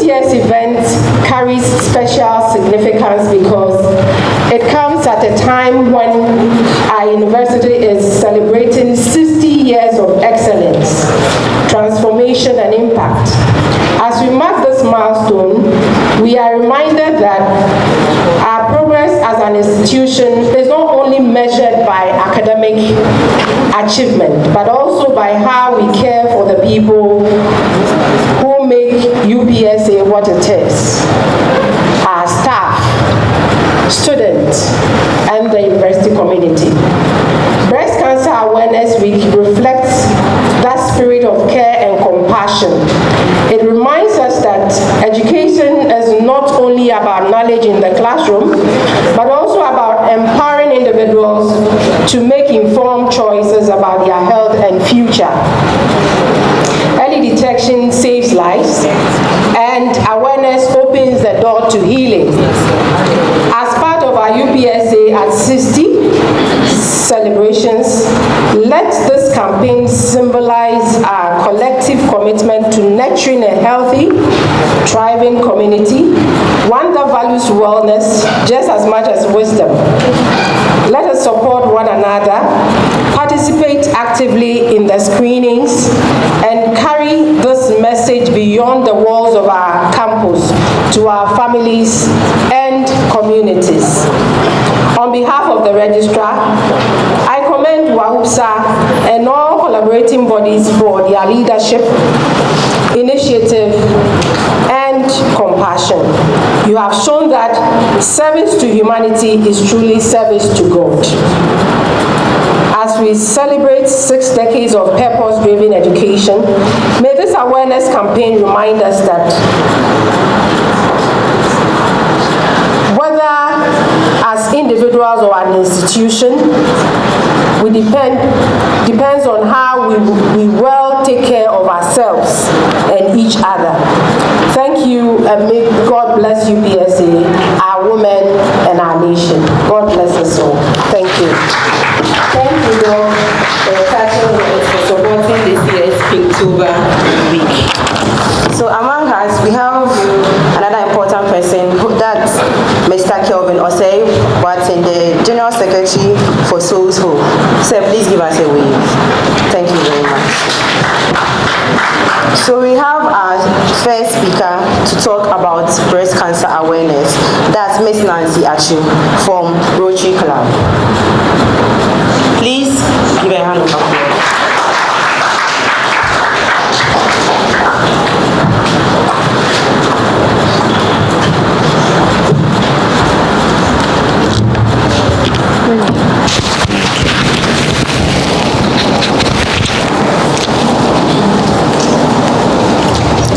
this year's event carries special significance because it comes at a time when our university is celebrating 60 years of excellence, transformation, and impact. As we mark this milestone, we are reminded that our progress as an institution is not only measured by academic achievement, but also by how we care for the people who make UPSA what it is: our staff, students, and the university community. Breast Cancer Awareness Week reflects that spirit of care and compassion. It reminds us that education is not only about knowledge in the classroom, but also about empowering individuals to make informed choices about their health and future. Early detection saves lives, and awareness opens the door to healing. As part of our UPSA at 60 celebrations, let this campaign symbolize our collective commitment to nurturing a healthy, thriving community, one that values wellness just as much as wisdom. Let us support one another, participate actively in the screenings, and carry this message beyond the walls of our campus to our families and communities. On behalf of the registrar, I commend UPSA and all collaborating bodies for their leadership, initiative, and compassion. You have shown that service to humanity is truly service to God. As we celebrate 6 decades of purpose-driven education, may this awareness campaign remind us that whether as individuals or an institution, we depends on how we well take care of ourselves and each other. Thank you, and may God bless UPSA, our women, and our nation. God bless us all. Thank you. Thank you, Lord, for supporting this year's Pinktober week. So among us, we have another important person, that's Mr. Kelvin Osei, the General Secretary for Souls Hope. So please give us a wave. Thank you very much. So we have our first speaker to talk about breast cancer awareness. That's Miss Nancy Achu from Rotary Club. Please give a hand of applause.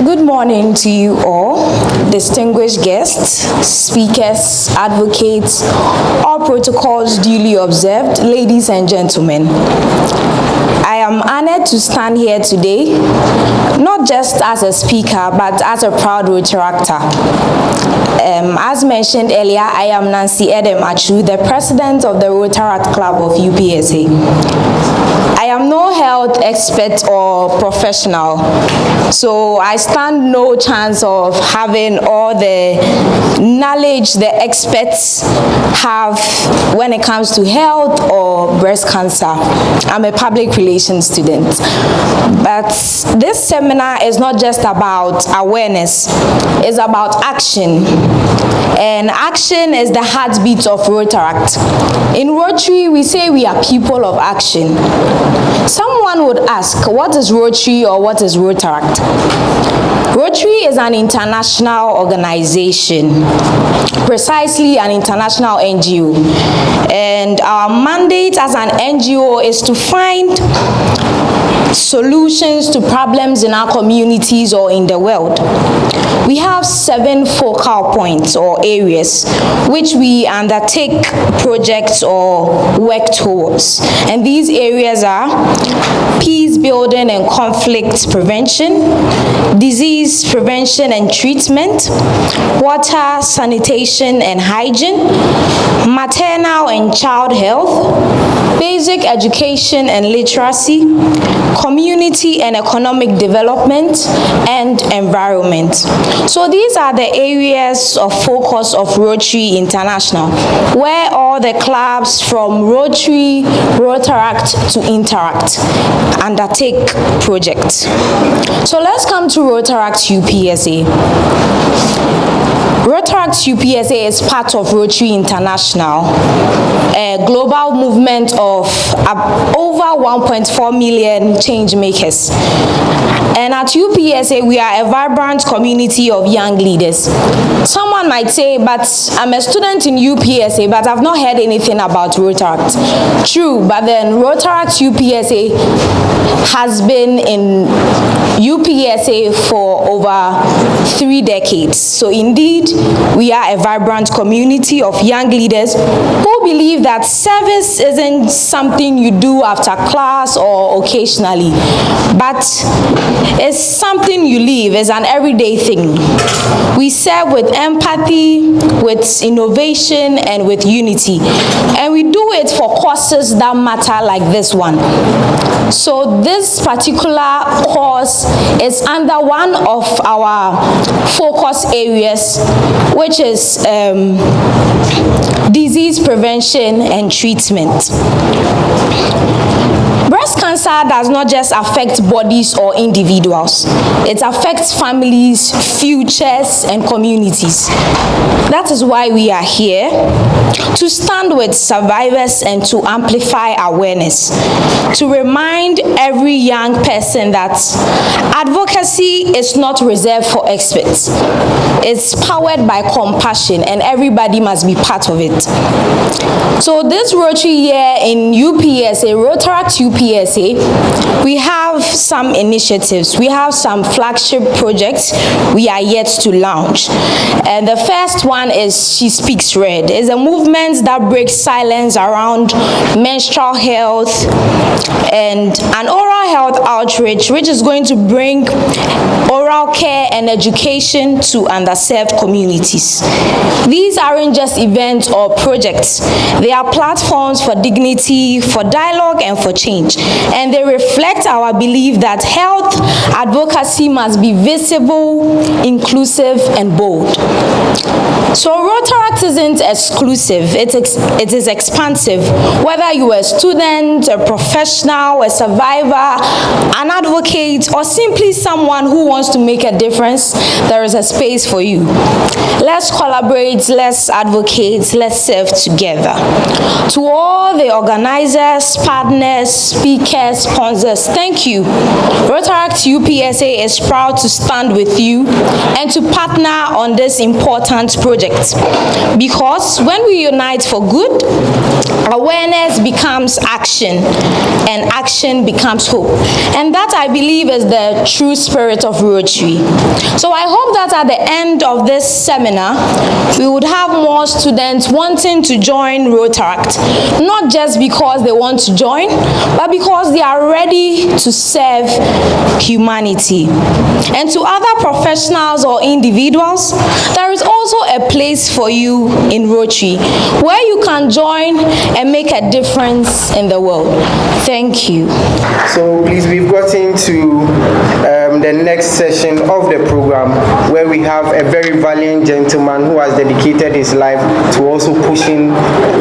Good morning to you all, distinguished guests, speakers, advocates, all protocols duly observed, ladies and gentlemen. I am honored to stand here today, not just as a speaker, but as a proud Rotaractor. As mentioned earlier, I am Nancy Edem Achu, the president of the Rotaract Club of UPSA. I am no health expert or professional, so I stand no chance of having all the knowledge the experts have when it comes to health or breast cancer. I'm a public relations student. But this seminar is not just about awareness, it's about action. And action is the heartbeat of Rotaract. In Rotary, we say we are people of action. Someone would ask, what is Rotary or what is Rotaract? Rotary is an international organization, precisely an international NGO. And our mandate as an NGO is to find solutions to problems in our communities or in the world. We have 7 focal points or areas which we undertake projects or work towards. And these areas are peace building and conflict prevention, disease prevention and treatment, water, sanitation and hygiene, maternal and child health, basic education and literacy, community and economic development, and environment. So these are the areas of focus of Rotary International, where all the clubs from Rotary, Rotaract to Interact undertake projects. So let's come to Rotaract UPSA. Rotaract UPSA is part of Rotary International, a global movement of over 1.4 million change makers. And at UPSA, we are a vibrant community of young leaders. Someone might say, but I'm a student in UPSA, but I've not heard anything about Rotaract. True, but then Rotaract UPSA has been in UPSA for over 3 decades. So indeed, we are a vibrant community of young leaders who believe that service isn't something you do after class or occasionally, but it's something you live, it's an everyday thing. We serve with empathy, with innovation, and with unity. And we do it for causes that matter like this one. So this particular cause is under one of our focus areas, which is disease prevention and treatment. Breast cancer does not just affect bodies or individuals. It affects families, futures, and communities. That is why we are here, to stand with survivors and to amplify awareness, to remind every young person that advocacy is not reserved for experts. It's powered by compassion, and everybody must be part of it. So this Rotary year in UPSA, Rotaract UPSA, we have some initiatives. We have some flagship projects we are yet to launch. And the first one is She Speaks Red. It's a movement that breaks silence around menstrual health and an oral health outreach, which is going to bring oral care and education to underserved communities. These aren't just events or projects. They are platforms for dignity, for dialogue, and for change. And they reflect our belief that health advocacy must be visible, inclusive, and bold. So Rotaract isn't exclusive, it is expansive. Whether you are a student, a professional, a survivor, an advocate, or simply someone who wants to make a difference, there is a space for you. Let's collaborate, let's advocate, let's serve together. To all the organizers, partners, speakers, sponsors, thank you. Rotaract UPSA is proud to stand with you and to partner on this important project, because when we unite for good, awareness becomes action and action becomes hope. And that, I believe, is the true spirit of Rotary. So I hope that at the end of this seminar, we would have more students wanting to join Rotaract, not just because they want to join, but because they are ready to serve humanity. And to other professionals or individuals, there is also a place for you in Rotary, where you can join and make a difference in the world. Thank you. So please, we've gotten to the next session of the program, where we have a very valiant gentleman who has dedicated his life to also pushing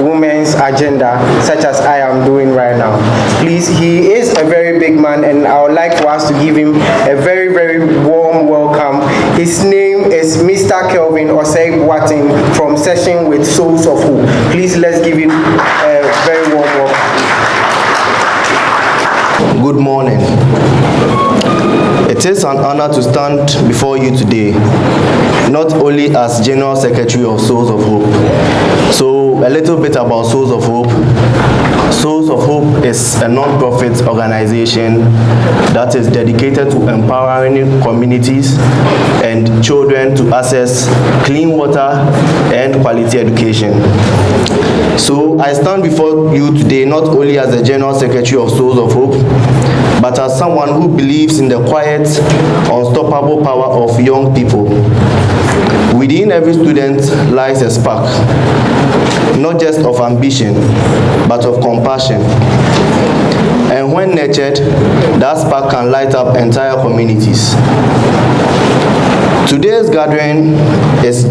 women's agenda, such as I am doing right now. Please, he is a very big man, and I would like for us to give him a very, very warm welcome. His name is Mr. Kelvin Osei-Boateng from Session with Souls of Hope. Please, let's give him a very warm welcome. Good morning. It is an honor to stand before you today, not only as General Secretary of Souls of Hope. So a little bit about Souls of Hope. Souls of Hope is a non-profit organization that is dedicated to empowering communities and children to access clean water and quality education. So I stand before you today not only as the General Secretary of Souls of Hope, but as someone who believes in the quiet, unstoppable power of young people. Within every student lies a spark, not just of ambition, but of compassion. And when nurtured, that spark can light up entire communities. Today's gathering is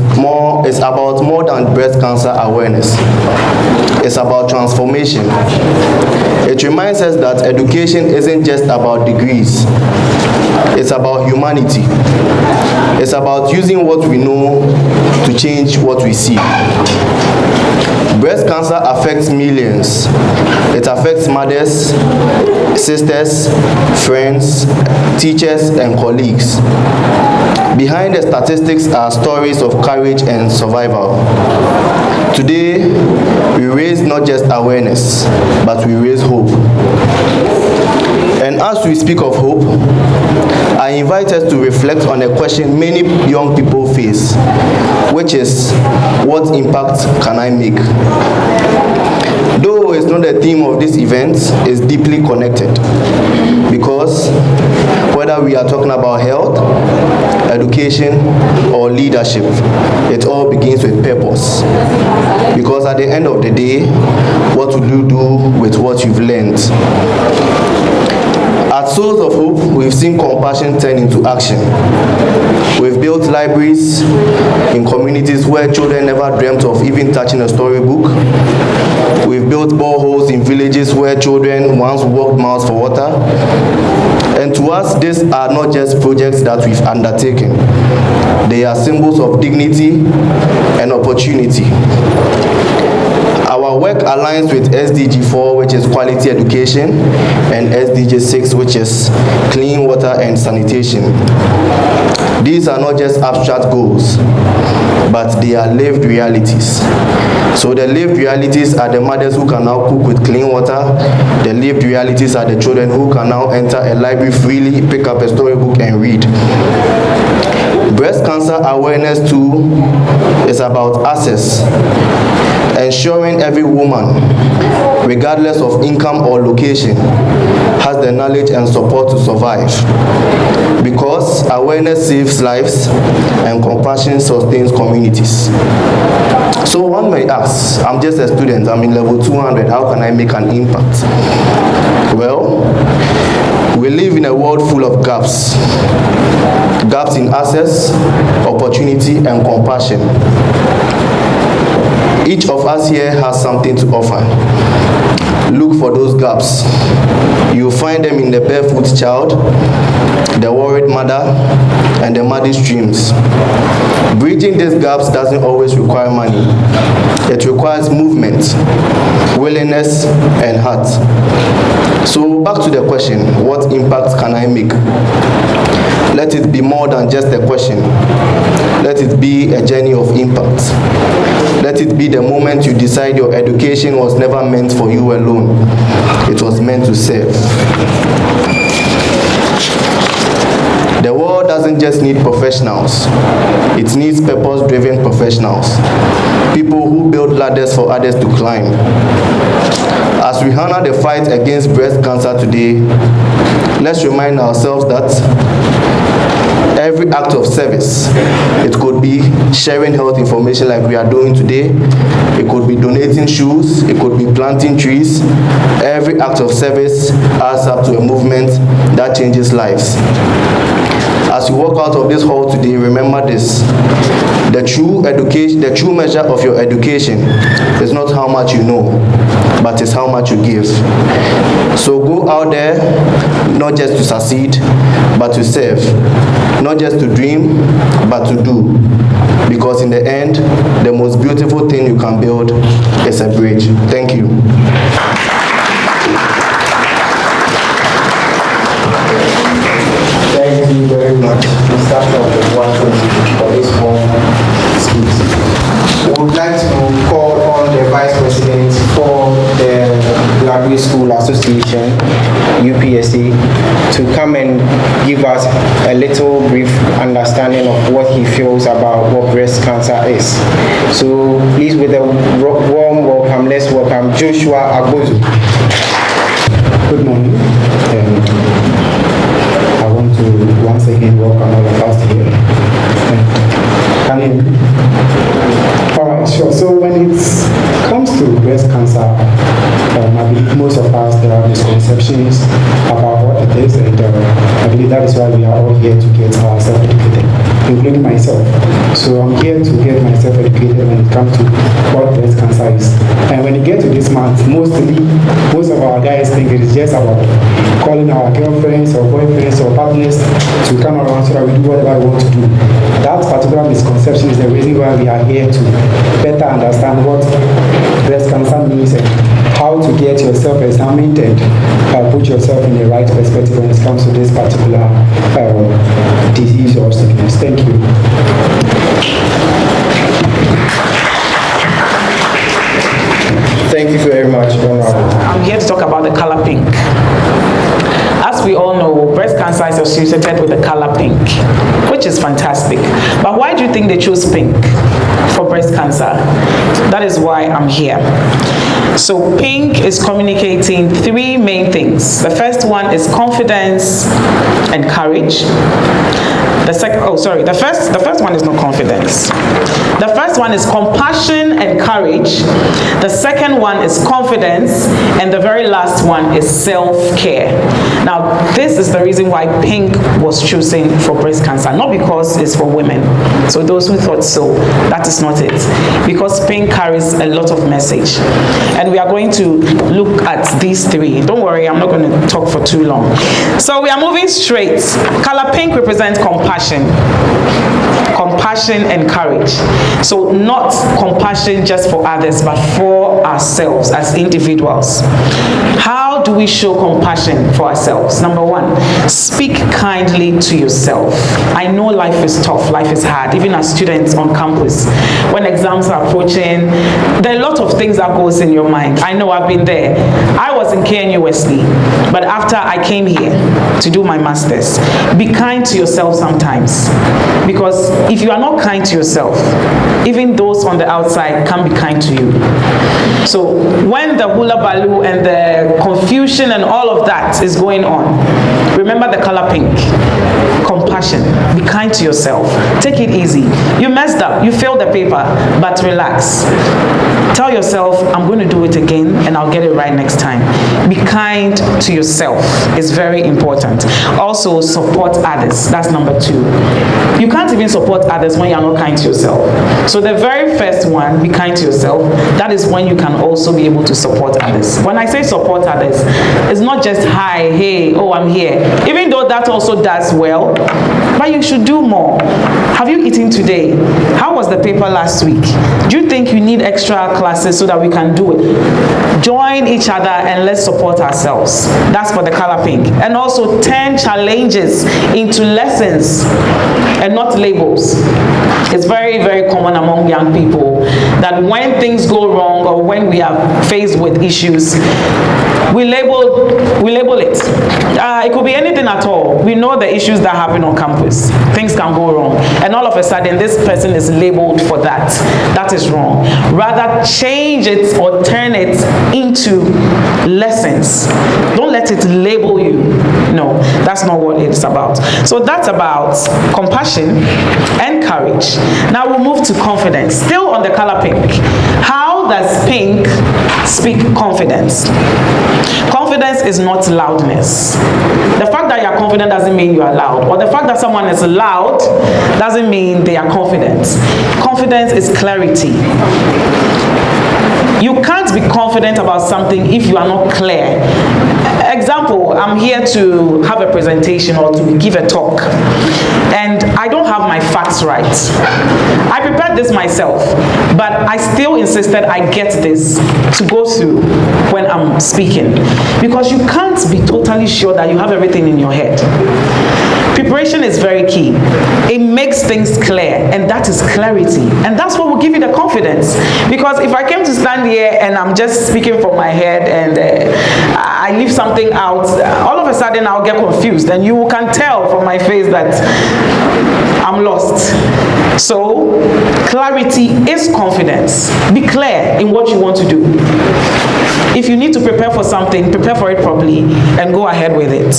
about more than breast cancer awareness. It's about transformation. It reminds us that education isn't just about degrees. It's about humanity. It's about using what we know to change what we see. Breast cancer affects millions. It affects mothers, sisters, friends, teachers, and colleagues. Behind the statistics are stories of courage and survival. Today, we raise not just awareness, but we raise hope. And as we speak of hope, I invite us to reflect on a question many young people face, which is, what impact can I make? Though it's not the theme of this event, it's deeply connected. Because whether we are talking about health, education, or leadership, it all begins with purpose. Because at the end of the day, what will you do with what you've learned? At Souls of Hope, we've seen compassion turn into action. We've built libraries in communities where children never dreamt of even touching a storybook. We've built boreholes in villages where children once walked miles for water. And to us, these are not just projects that we've undertaken. They are symbols of dignity and opportunity. Our work aligns with SDG 4, which is quality education, and SDG 6, which is clean water and sanitation. These are not just abstract goals, but they are lived realities. So the lived realities are the mothers who can now cook with clean water. The lived realities are the children who can now enter a library freely, pick up a storybook and read. Breast cancer awareness too is about access, ensuring every woman, regardless of income or location, has the knowledge and support to survive. Because awareness saves lives and compassion sustains communities. So one may ask, I'm just a student, I'm in level 200, how can I make an impact? Well, we live in a world full of gaps. Gaps in access, opportunity, and compassion. Each of us here has something to offer. Look for those gaps. You'll find them in the barefoot child, the worried mother, and the muddy streams. Bridging these gaps doesn't always require money. It requires movement, willingness, and heart. So back to the question, what impact can I make? Let it be more than just a question. Let it be a journey of impact. Let it be the moment you decide your education was never meant for you alone. It was meant to serve. The world doesn't just need professionals. It needs purpose-driven professionals. People who build ladders for others to climb. As we honor the fight against breast cancer today, let's remind ourselves that every act of service, it could be sharing health information like we are doing today, it could be donating shoes, it could be planting trees. Every act of service adds up to a movement that changes lives. As you walk out of this hall today, remember this. The true measure of your education is not how much you know, but it's how much you give. So go out there, not just to succeed, but to serve. Not just to dream, but to do. Because in the end, the most beautiful thing you can build is a bridge. Thank you. Thank you very much, Mr. for this long speech. We would like to call on the Vice President for the Library School Association, UPSA, to come and give us a little brief understanding of what he feels about what breast cancer is. So please, with a warm welcome, let's welcome Joshua Agbozu. Good morning. I want to once again welcome all of us here. Can you hear me? All right, sure. So when it comes to breast cancer, I believe most of us, there are misconceptions about what it is, and I believe that is why we are all here to get ourselves educated, including myself. So I'm here to get myself educated when it comes to what breast cancer is. And when you get to this month, most of our guys think it is just about calling our girlfriends or boyfriends or partners to come around so that we do whatever we want to do. That particular misconception is the reason why we are here to better understand what breast cancer means and how to get yourself examined and put yourself in the right perspective when it comes to this particular disease or sickness. Thank you. Thank you very much, Honorable. I'm here to talk about the color pink. As we all know, breast cancer is associated with the color pink, which is fantastic. But why do you think they chose pink for breast cancer? That is why I'm here. So pink is communicating three main things. The first one is confidence and courage. The first one is not confidence. The first one is compassion and courage. The second one is confidence, and the very last one is self-care. Now, this is the reason why pink was chosen for breast cancer, not because it's for women. So those who thought so, that is not it. Because pink carries a lot of message. And we are going to look at these three. Don't worry, I'm not going to talk for too long. So we are moving straight. Color pink represents compassion and courage. So not compassion just for others, but for ourselves as individuals. How do we show compassion for ourselves? Number one, speak kindly to yourself. I know life is tough, life is hard, even as students on campus. When exams are approaching, there are a lot of things that goes in your mind. I know, I've been there. I was in KNU Wesley, but after I came here to do my master's, be kind to yourself sometimes. Because if you are not kind to yourself, even those on the outside can be kind to you. So when the hula baloo and the confusion and all of that is going on, remember the color pink. Compassion. Be kind to yourself. Take it easy. You messed up. You failed the paper, but relax. Tell yourself, I'm going to do it again and I'll get it right next time. Be kind to yourself. It's very important. Also, support others. That's number two. You can't even support others when you're not kind to yourself. So the very first one, be kind to yourself. That is when you can also be able to support others. When I say support others, it's not just hi, hey, oh, I'm here. Even though that also does well, but you should do more. Have you eaten today? How was the paper last week? Do you think you need extra classes so that we can do it? Join each other and let's support ourselves. That's for the color pink. And also turn challenges into lessons and not labels. It's very, very common among young people that when things go wrong or when we are faced with issues, we label it. It could be anything at all. We know the issues that happen on campus. Things can go wrong. And all of a sudden, this person is labeled for that. That is wrong. Rather, change it or turn it into lessons. Don't let it label you. No, that's not what it's about. So that's about compassion and courage. Now we'll move to confidence. Still on the color pink. How does pink speak confidence? Confidence is not loudness. The fact that you are confident doesn't mean you are loud. Or the fact that someone is loud doesn't mean they are confident. Confidence is clarity. You can't be confident about something if you are not clear. Example, I'm here to have a presentation or to give a talk, and I don't have my facts right. I prepared this myself, but I still insisted I get this to go through when I'm speaking, because you can't be totally sure that you have everything in your head. Preparation is very key. It makes things clear, and that is clarity. And that's what will give you the confidence. Because if I came to stand here and I'm just speaking from my head and I leave something out, all of a sudden I'll get confused, and you can tell from my face that I'm lost. So, clarity is confidence. Be clear in what you want to do. If you need to prepare for something, prepare for it properly and go ahead with it.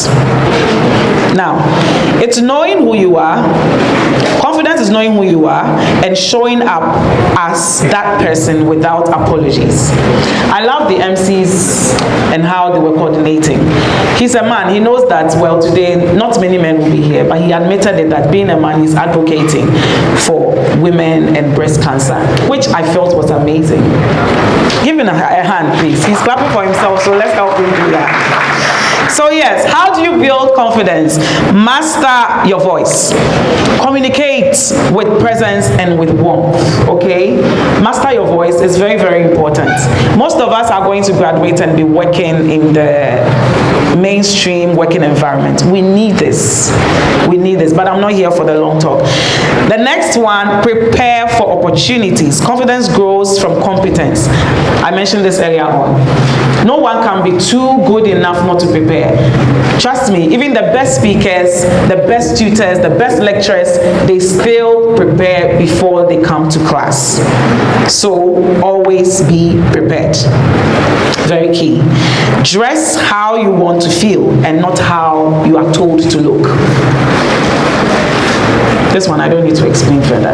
Now, it's knowing who you are. Confidence is knowing who you are and showing up as that person without apologies. I love the MCs and how they were coordinating. He's a man. He knows that, well, today, not many men will be here, but he admitted it, that being a man, he's advocating for women and breast cancer, which I felt was amazing. Give him a hand, please. He's clapping for himself, so let's help him do that. So yes, how do you build confidence? Master your voice. Communicate with presence and with warmth, okay? Master your voice is very, very important. Most of us are going to graduate and be working in the mainstream working environment. We need this. We need this, but I'm not here for the long talk. The next one, prepare for opportunities. Confidence grows from competence. I mentioned this earlier on. No one can be too good enough not to prepare. Trust me, even the best speakers, the best tutors, the best lecturers, they still prepare before they come to class. So always be prepared. Very key. Dress how you want to feel and not how you are told to look. This one I don't need to explain further.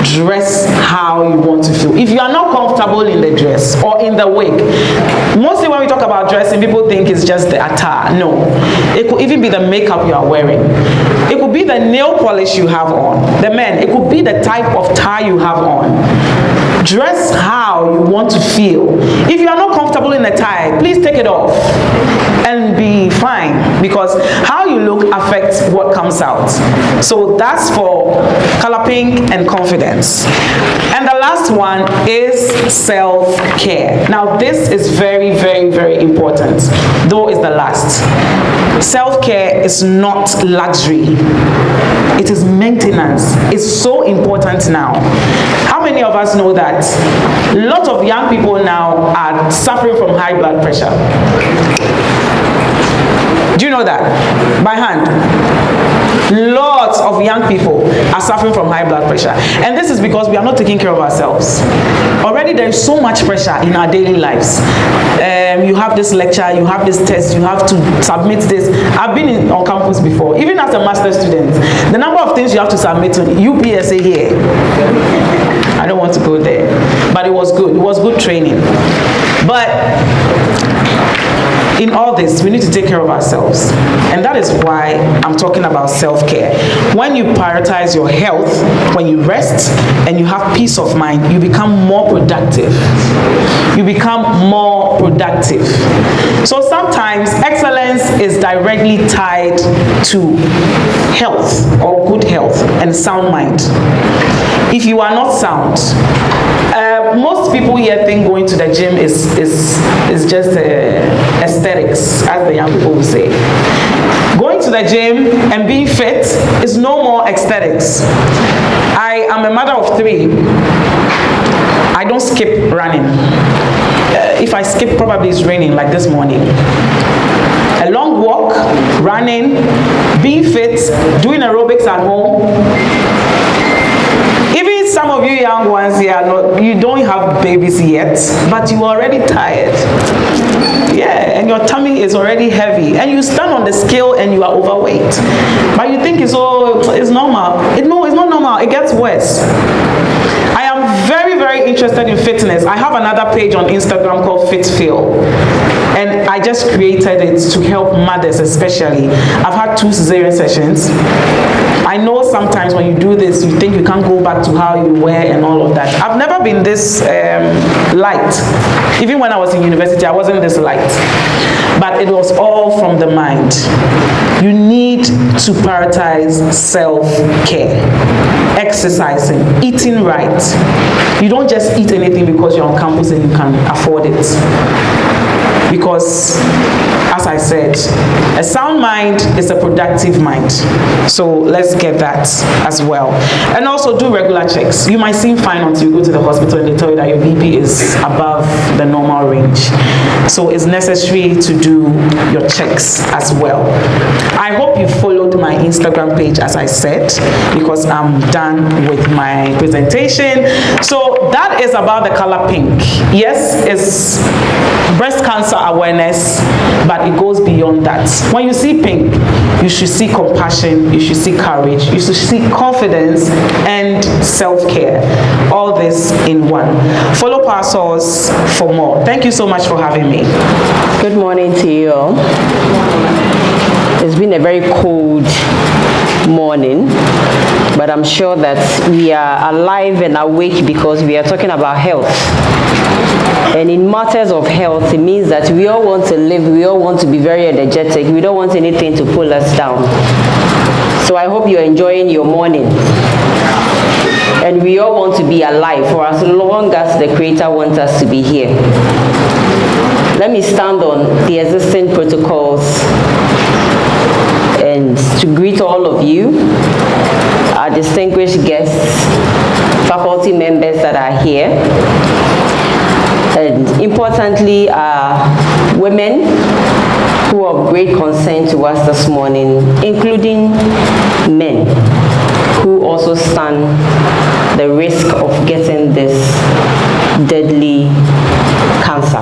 Dress how you want to feel. If you are not comfortable in the dress or in the wig, mostly when we talk about dressing, people think it's just the attire. No. It could even be the makeup you are wearing. It could be the nail polish you have on. The men, it could be the type of tie you have on. Dress how you want to feel. If you are not comfortable in a tie, please take it off and be fine, because how you look affects what comes out. So that's for color pink and confidence. And the last one is self-care. Now this is very, very, very important, though it's the last. Self-care is not luxury. It is maintenance. It's so important now. How many of us know that a lot of young people now are suffering from high blood pressure? Do you know that? By hand. Lots of young people are suffering from high blood pressure. And this is because we are not taking care of ourselves. Already there is so much pressure in our daily lives. You have this lecture, you have this test, you have to submit this. I've been on campus before, even as a master's student. The number of things you have to submit to UPSA here. I don't want to go there. But it was good. It was good training. But in all this, we need to take care of ourselves. And that is why I'm talking about self-care. When you prioritize your health, when you rest and you have peace of mind, you become more productive. You become more productive. So sometimes excellence is directly tied to health or good health and sound mind. If you are not sound, most people here think going to the gym is just aesthetics, as the young people will say. Going to the gym and being fit is no more aesthetics. I am a mother of 3. I don't skip running. If I skip, probably it's raining like this morning. A long walk, running, being fit, doing aerobics at home. Even some of you young ones here, you don't have babies yet, but you are already tired. Yeah, and your tummy is already heavy, and you stand on the scale and you are overweight. But you think it's normal. No, it's not normal. It gets worse. I am very, very interested in fitness. I have another page on Instagram called FitFeel. And I just created it to help mothers especially. I've had 2 cesarean sessions. I know sometimes when you do this, you think you can't go back to how you were and all of that. I've never been this light. Even when I was in university, I wasn't this light. But it was all from the mind. You need to prioritize self-care. Exercising, eating right. You don't just eat anything because you're on campus and you can afford it. because, as I said, a sound mind is a productive mind. So let's get that as well. And also do regular checks. You might seem fine until you go to the hospital and they tell you that your BP is above the normal range. So it's necessary to do your checks as well. I hope you followed my Instagram page, as I said, because I'm done with my presentation. So that is about the color pink. Yes, it's breast cancer awareness, but it goes beyond that. When you see pink, you should see compassion, you should see courage, you should see confidence and self-care. All this in one. Follow Power Source for more. Thank you so much for having me. Good morning to you all. It's been a very cold morning, but I'm sure that we are alive and awake because we are talking about health. And in matters of health, it means that we all want to live, we all want to be very energetic, we don't want anything to pull us down. So I hope you're enjoying your morning. And we all want to be alive for as long as the Creator wants us to be here. Let me stand on the existing protocols and to greet all of you, our distinguished guests, faculty members that are here, and importantly, women who are of great concern to us this morning, including men who also stand the risk of getting this deadly cancer.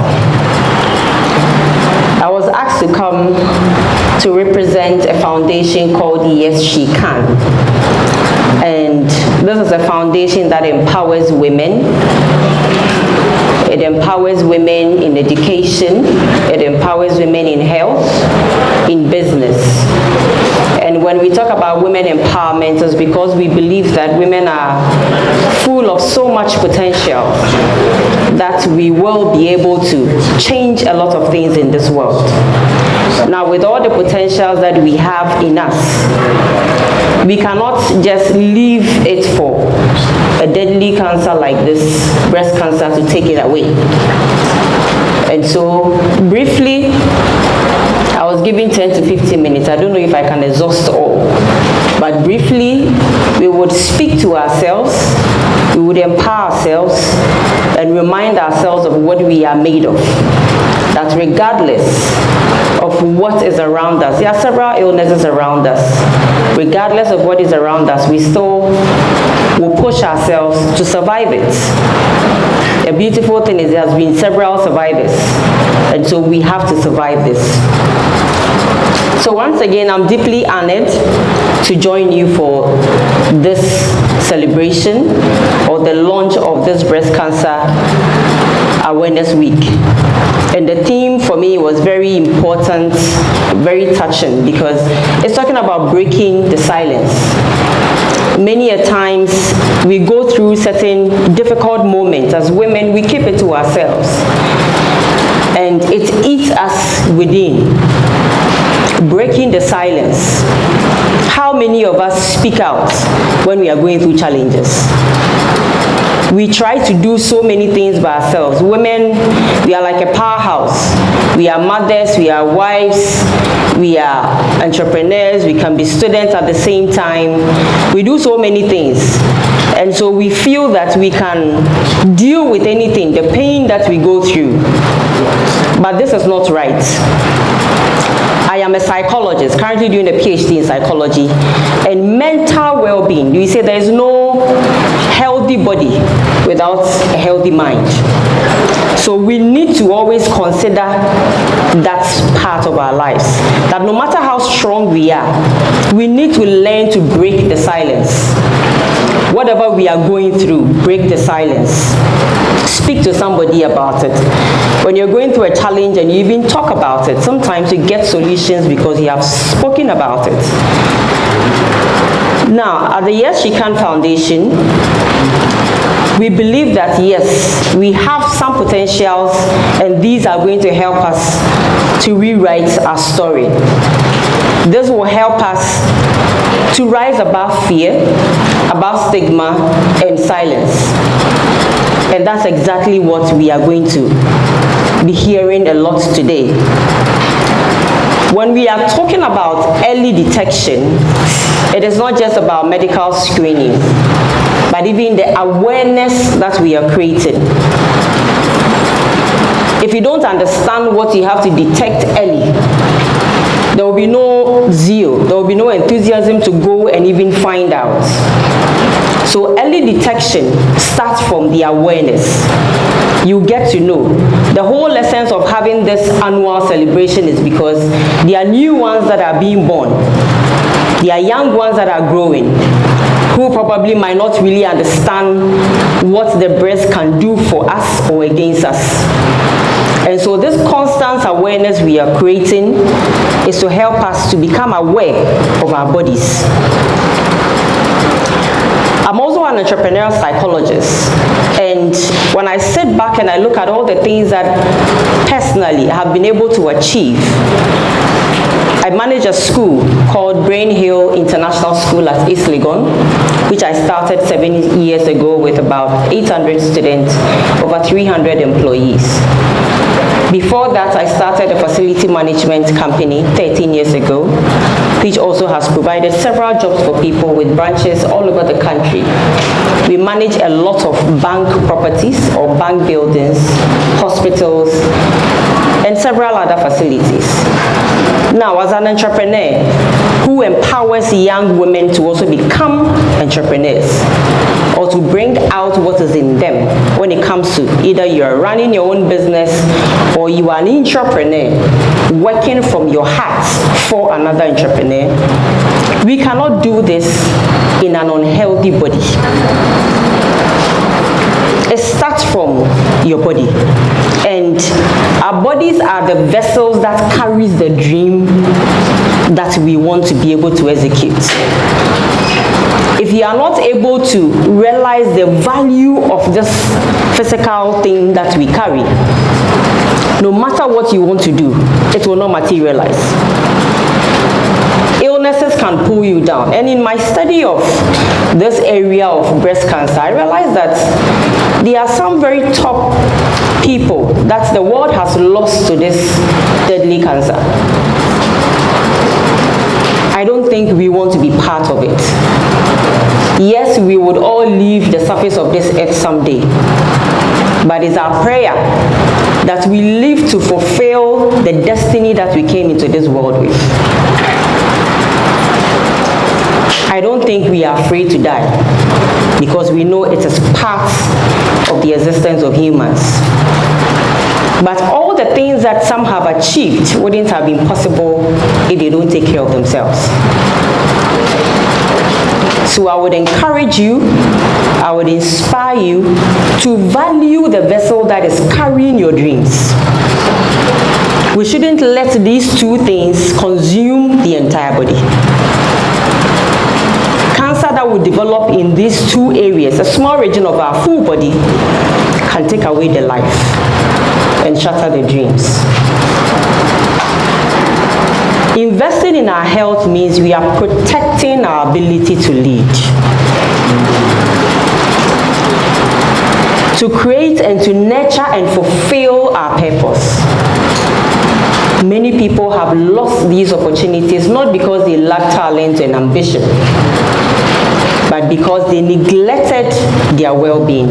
I was asked to come to represent a foundation called Yes She Can. And this is a foundation that empowers women. It empowers women in education. It empowers women in health, in business. And when we talk about women empowerment, it's because we believe that women are full of so much potential that we will be able to change a lot of things in this world. Now, with all the potentials that we have in us, we cannot just leave it for a deadly cancer like this, breast cancer, to take it away. And so, briefly, I was given 10 to 15 minutes. I don't know if I can exhaust all. But briefly, we would speak to ourselves, we would empower ourselves, and remind ourselves of what we are made of. That regardless of what is around us, there are several illnesses around us. Regardless of what is around us, we still will push ourselves to survive it. The beautiful thing is there has been several survivors, and so we have to survive this. So once again, I'm deeply honored to join you for this celebration or the launch of this Breast Cancer Awareness Week. And the theme for me was very important, very touching, because it's talking about breaking the silence. Many a times we go through certain difficult moments as women, we keep it to ourselves. And it eats us within. Breaking the silence. How many of us speak out when we are going through challenges? We try to do so many things by ourselves. Women, we are like a powerhouse. We are mothers, we are wives, we are entrepreneurs, we can be students at the same time. We do so many things. And so we feel that we can deal with anything, the pain that we go through. But this is not right. I am a psychologist, currently doing a PhD in psychology, and mental well-being. We say there is no healthy body without a healthy mind. So we need to always consider that part of our lives, that no matter how strong we are, we need to learn to break the silence. Whatever we are going through, break the silence. Speak to somebody about it. When you're going through a challenge and you even talk about it, sometimes you get solutions because you have spoken about it. Now, at the Yes She Can Foundation, we believe that yes, we have some potentials and these are going to help us to rewrite our story. This will help us to rise above fear, above stigma and silence. And that's exactly what we are going to be hearing a lot today. When we are talking about early detection, it is not just about medical screening, but even the awareness that we are creating. If you don't understand what you have to detect early, there will be no zeal, there will be no enthusiasm to go and even find out. So early detection starts from the awareness. You get to know. The whole essence of having this annual celebration is because there are new ones that are being born. There are young ones that are growing, who probably might not really understand what the breast can do for us or against us. And so this constant awareness we are creating is to help us to become aware of our bodies. I'm also an entrepreneurial psychologist, and when I sit back and I look at all the things that personally I have been able to achieve, I manage a school called Brain Hill International School at East Legon, which I started 7 years ago with about 800 students, over 300 employees. Before that, I started a facility management company 13 years ago, which also has provided several jobs for people with branches all over the country. We manage a lot of bank properties or bank buildings, hospitals, and several other facilities. Now, as an entrepreneur who empowers young women to also become entrepreneurs, or to bring out what is in them when it comes to either you're running your own business or you are an entrepreneur working from your heart for another entrepreneur, we cannot do this in an unhealthy body. It starts from your body, and our bodies are the vessels that carries the dream that we want to be able to execute. If you are not able to realize the value of this physical thing that we carry, no matter what you want to do, it will not materialize. Illnesses can pull you down. And in my study of this area of breast cancer, I realized that there are some very top people that the world has lost to this deadly cancer. I don't think we want to be part of it. Yes, we would all leave the surface of this earth someday, but it's our prayer that we live to fulfill the destiny that we came into this world with. I don't think we are afraid to die because we know it is part of the existence of humans. But all the things that some have achieved wouldn't have been possible if they don't take care of themselves. So I would encourage you, I would inspire you to value the vessel that is carrying your dreams. We shouldn't let these two things consume the entire body. Cancer that will develop in these two areas, a small region of our full body, can take away the life and shatter the dreams. Investing in our health means we are protecting our ability to lead, to create and to nurture and fulfill our purpose. Many people have lost these opportunities not because they lack talent and ambition, but because they neglected their well-being.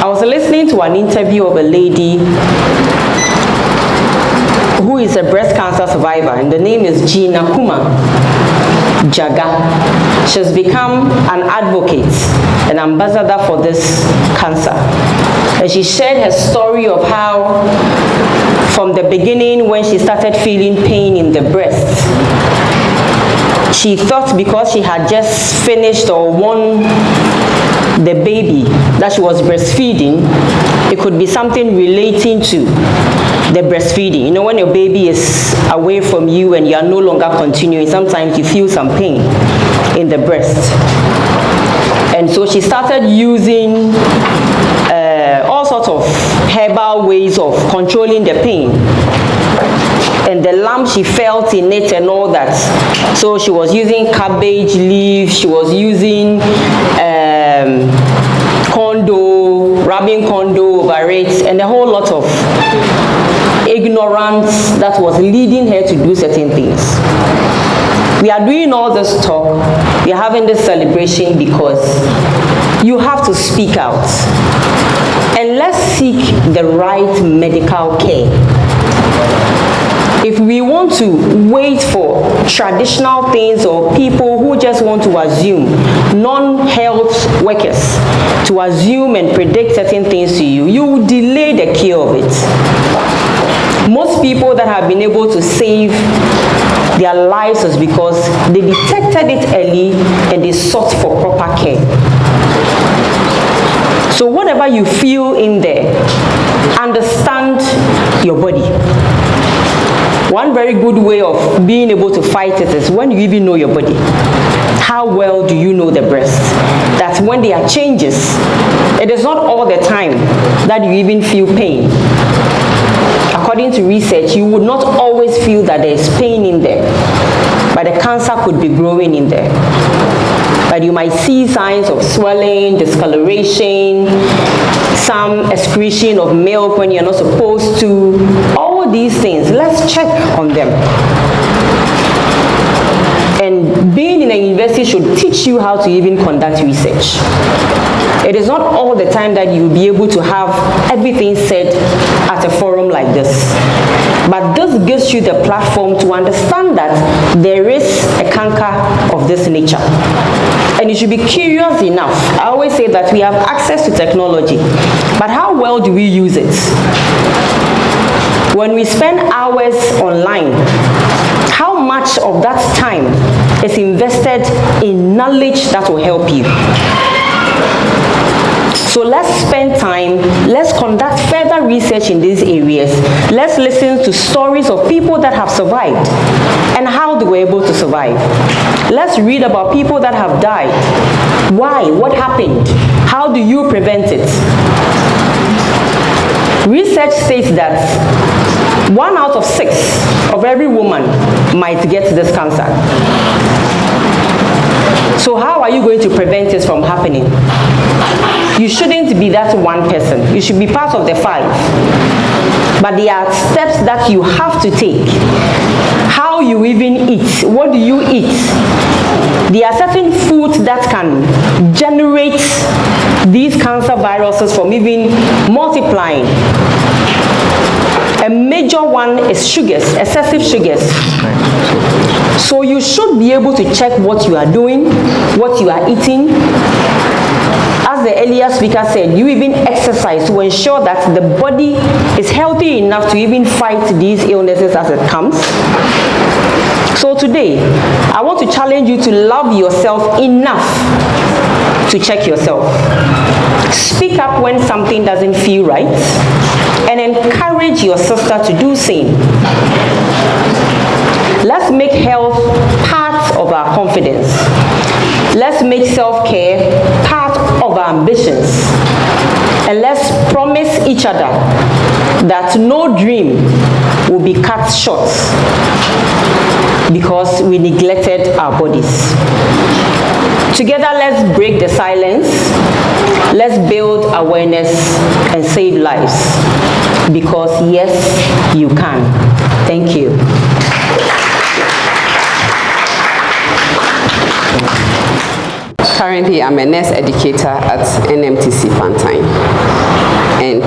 I was listening to an interview of a lady who is a breast cancer survivor, and the name is Gina Kuma Jaga. She's become an advocate, an ambassador for this cancer. And she shared her story of how from the beginning when she started feeling pain in the breast, she thought because she had just finished or won the baby that she was breastfeeding, it could be something relating to the breastfeeding. You know, when your baby is away from you and you are no longer continuing, sometimes you feel some pain in the breast. And so she started using all sorts of herbal ways of controlling the pain. And the lump she felt in it and all that. So she was using cabbage leaf, she was using condo, rubbing condo over it, and the lot of ignorance that was leading her to do certain things. We are doing all this talk, we are having this celebration because you have to speak out. And let's seek the right medical care. If we want to wait for traditional things or people who just want to assume, non-health workers, to assume and predict certain things to you, you will delay the cure of it. Most people that have been able to save their lives is because they detected it early and they sought for proper care. So whatever you feel in there, understand your body. One very good way of being able to fight it is when you even know your body. How well do you know the breast? That when there are changes, it is not all the time that you even feel pain. According to research, you would not always feel that there is pain in there, but the cancer could be growing in there. But you might see signs of swelling, discoloration, some excretion of milk when you're not supposed to. All these things, let's check on them. And being in a university should teach you how to even conduct research. It is not all the time that you'll be able to have everything said at a forum like this. But this gives you the platform to understand that there is a canker of this nature. And you should be curious enough. I always say that we have access to technology, but how well do we use it? When we spend hours online, how much of that time is invested in knowledge that will help you? So let's spend time, let's conduct further research in these areas. Let's listen to stories of people that have survived and how they were able to survive. Let's read about people that have died. Why? What happened? How do you prevent it? Research states that 1 out of 6 of every woman might get this cancer. So how are you going to prevent it from happening? You shouldn't be that one person. You should be part of the 5. But there are steps that you have to take. How you even eat. What do you eat? There are certain foods that can generate these cancer viruses from even multiplying. A major one is sugars, excessive sugars. So you should be able to check what you are doing, what you are eating. As the earlier speaker said, you even exercise to ensure that the body is healthy enough to even fight these illnesses as it comes. So today, I want to challenge you to love yourself enough to check yourself. Speak up when something doesn't feel right and encourage your sister to do same. Let's make health part of our confidence. Let's make self-care part of our ambitions. And let's promise each other that no dream will be cut short because we neglected our bodies. Together, let's break the silence. Let's build awareness and save lives. Because yes, you can. Thank you. Currently, I'm a nurse educator at NMTC Pantine. And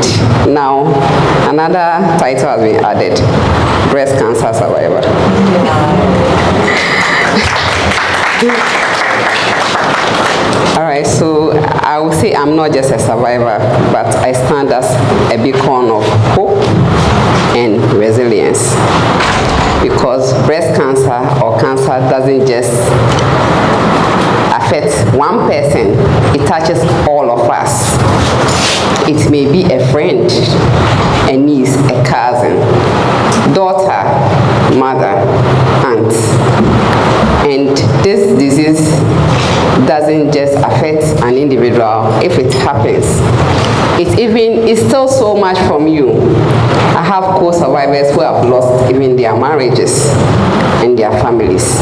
now, another title has been added, breast cancer survivor. All right, so I will say I'm not just a survivor, but I stand as a beacon of hope and resilience. Because breast cancer or cancer doesn't just affect one person, it touches all of us. It may be a friend, a niece, a cousin, daughter, mother, aunt. And this disease doesn't just affect an individual. If it happens, it's still so much from you. I have co-survivors who have lost even their marriages and their families.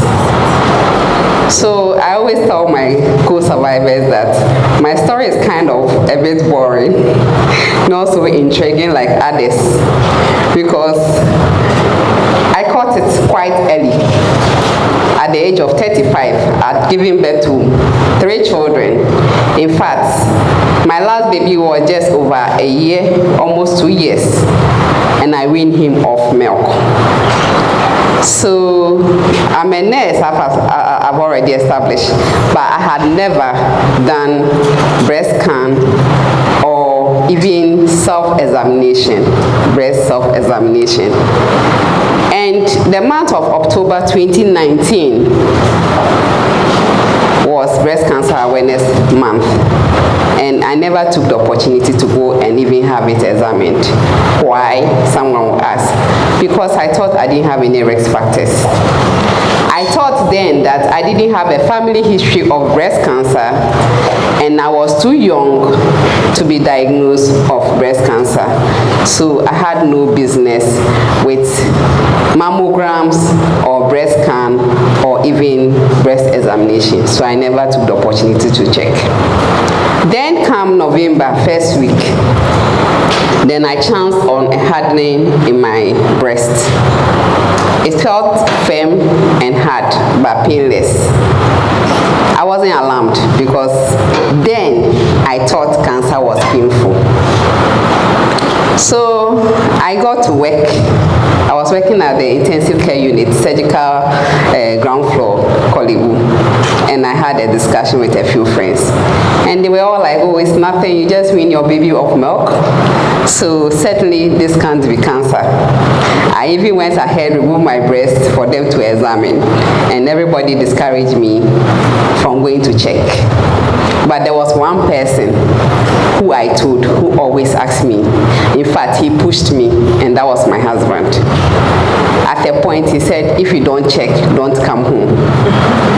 So I always tell my co-survivors that my story is kind of a bit boring, not so intriguing like others, because I caught it quite early. At the age of 35, I'd given birth to 3 children. In fact, my last baby was just over a year, almost 2 years, and I weaned him off milk. So I'm a nurse, I've already established, but I had never done breast scan or even self-examination, breast self-examination. And the month of October 2019 was Breast Cancer Awareness Month. And I never took the opportunity to go and even have it examined. Why? Someone will ask. Because I thought I didn't have any risk factors. I thought then that I didn't have a family history of breast cancer, and I was too young to be diagnosed of breast cancer. So I had no business with mammograms or breast scan or even breast examination. So I never took the opportunity to check. Then come November, first week, then I chanced on a hardening in my breast. It felt firm and hard, but painless. I wasn't alarmed because then I thought cancer was painful. So I got to work. I was working at the intensive care unit, surgical ground floor, Kolebu, and I had a discussion with a few friends. And they were all like, oh, it's nothing, you just wean your baby off milk. So certainly this can't be cancer. I even went ahead, removed my breast for them to examine, and everybody discouraged me from going to check. But there was one person who I told, who always asked me. In fact, he pushed me, and that was my husband. At a point, he said, if you don't check, don't come home.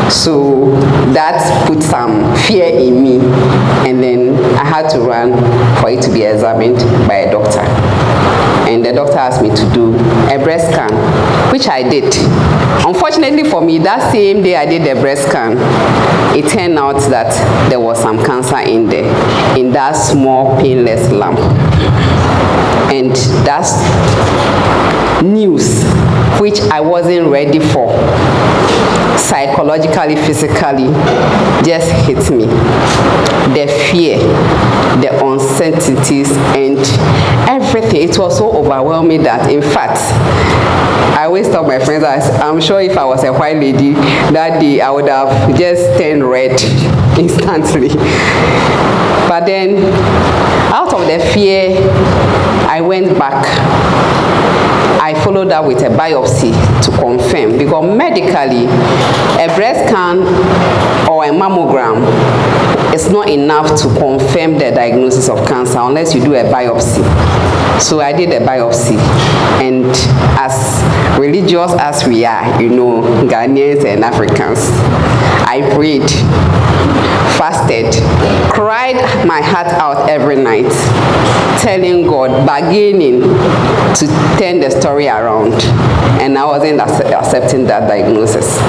So that put some fear in me, and then I had to run for it to be examined by a doctor. And the doctor asked me to do a breast scan, which I did. Unfortunately for me, that same day I did the breast scan, it turned out that there was some cancer in there, in that small painless lump. And that's news which I wasn't ready for. Psychologically, physically, just hit me. The fear, the uncertainties, and everything. It was so overwhelming that, in fact, I always tell my friends, I'm sure if I was a white lady that day, I would have just turned red instantly. But then, out of the fear, I went back. I followed up with a biopsy to confirm, because medically, a breast scan or a mammogram is not enough to confirm the diagnosis of cancer unless you do a biopsy. So I did a biopsy, and as religious as we are, you know, Ghanaians and Africans, I prayed, fasted, cried my heart out every night, telling God, bargaining to turn the story around, and I wasn't accepting that diagnosis.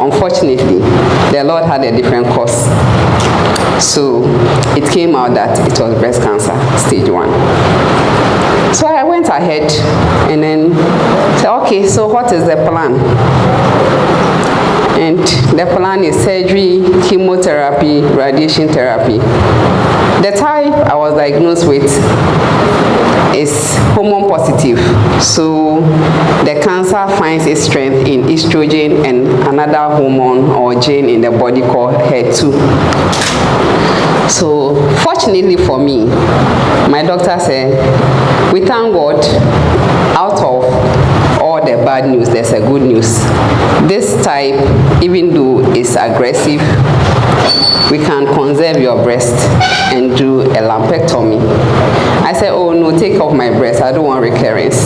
Unfortunately, the Lord had a different course. So it came out that it was breast cancer, stage 1. So I went ahead and then said, okay, so what is the plan? And the plan is surgery, chemotherapy, radiation therapy. The type I was diagnosed with is hormone positive. So the cancer finds its strength in estrogen and another hormone or gene in the body called HER2. So fortunately for me, my doctor said, we thank God, out of all the bad news, there's a good news. This type, even though it's aggressive, we can conserve your breast and do a lumpectomy. I said, oh no, take off my breast, I don't want recurrence.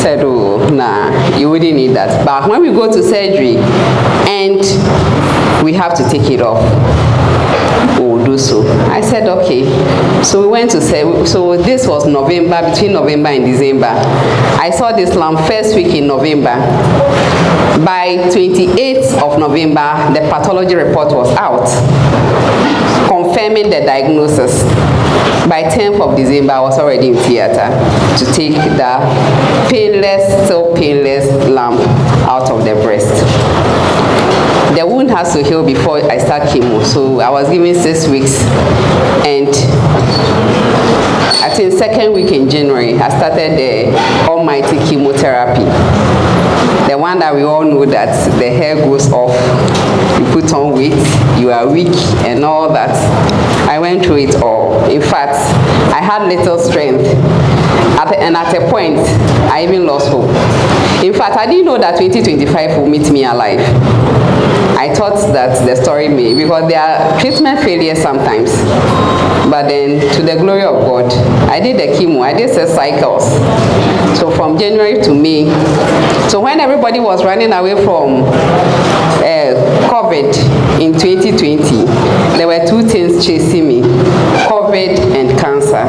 Said, oh, nah, you wouldn't need that. But when we go to surgery and we have to take it off, we'll do so. I said, said, okay. So we went to say, so this was November, between November and December. I saw this lump first week in November. By 28th of November, the pathology report was out, confirming the diagnosis. By 10th of December, I was already in theater to take the still painless lump out of the breast. The wound has to heal before I start chemo, so I was given 6 weeks, and I think second week in January, I started the almighty chemotherapy. The one that we all know that the hair goes off, you put on weight, you are weak, and all that. I went through it all. In fact, I had little strength. And at a point, I even lost hope. In fact, I didn't know that 2025 will meet me alive. I thought that the story may, because there are treatment failures sometimes. But then, to the glory of God, I did the chemo, I did 6 cycles. So from January to May. So when everybody was running away from COVID in 2020, there were 2 things chasing me, COVID and cancer.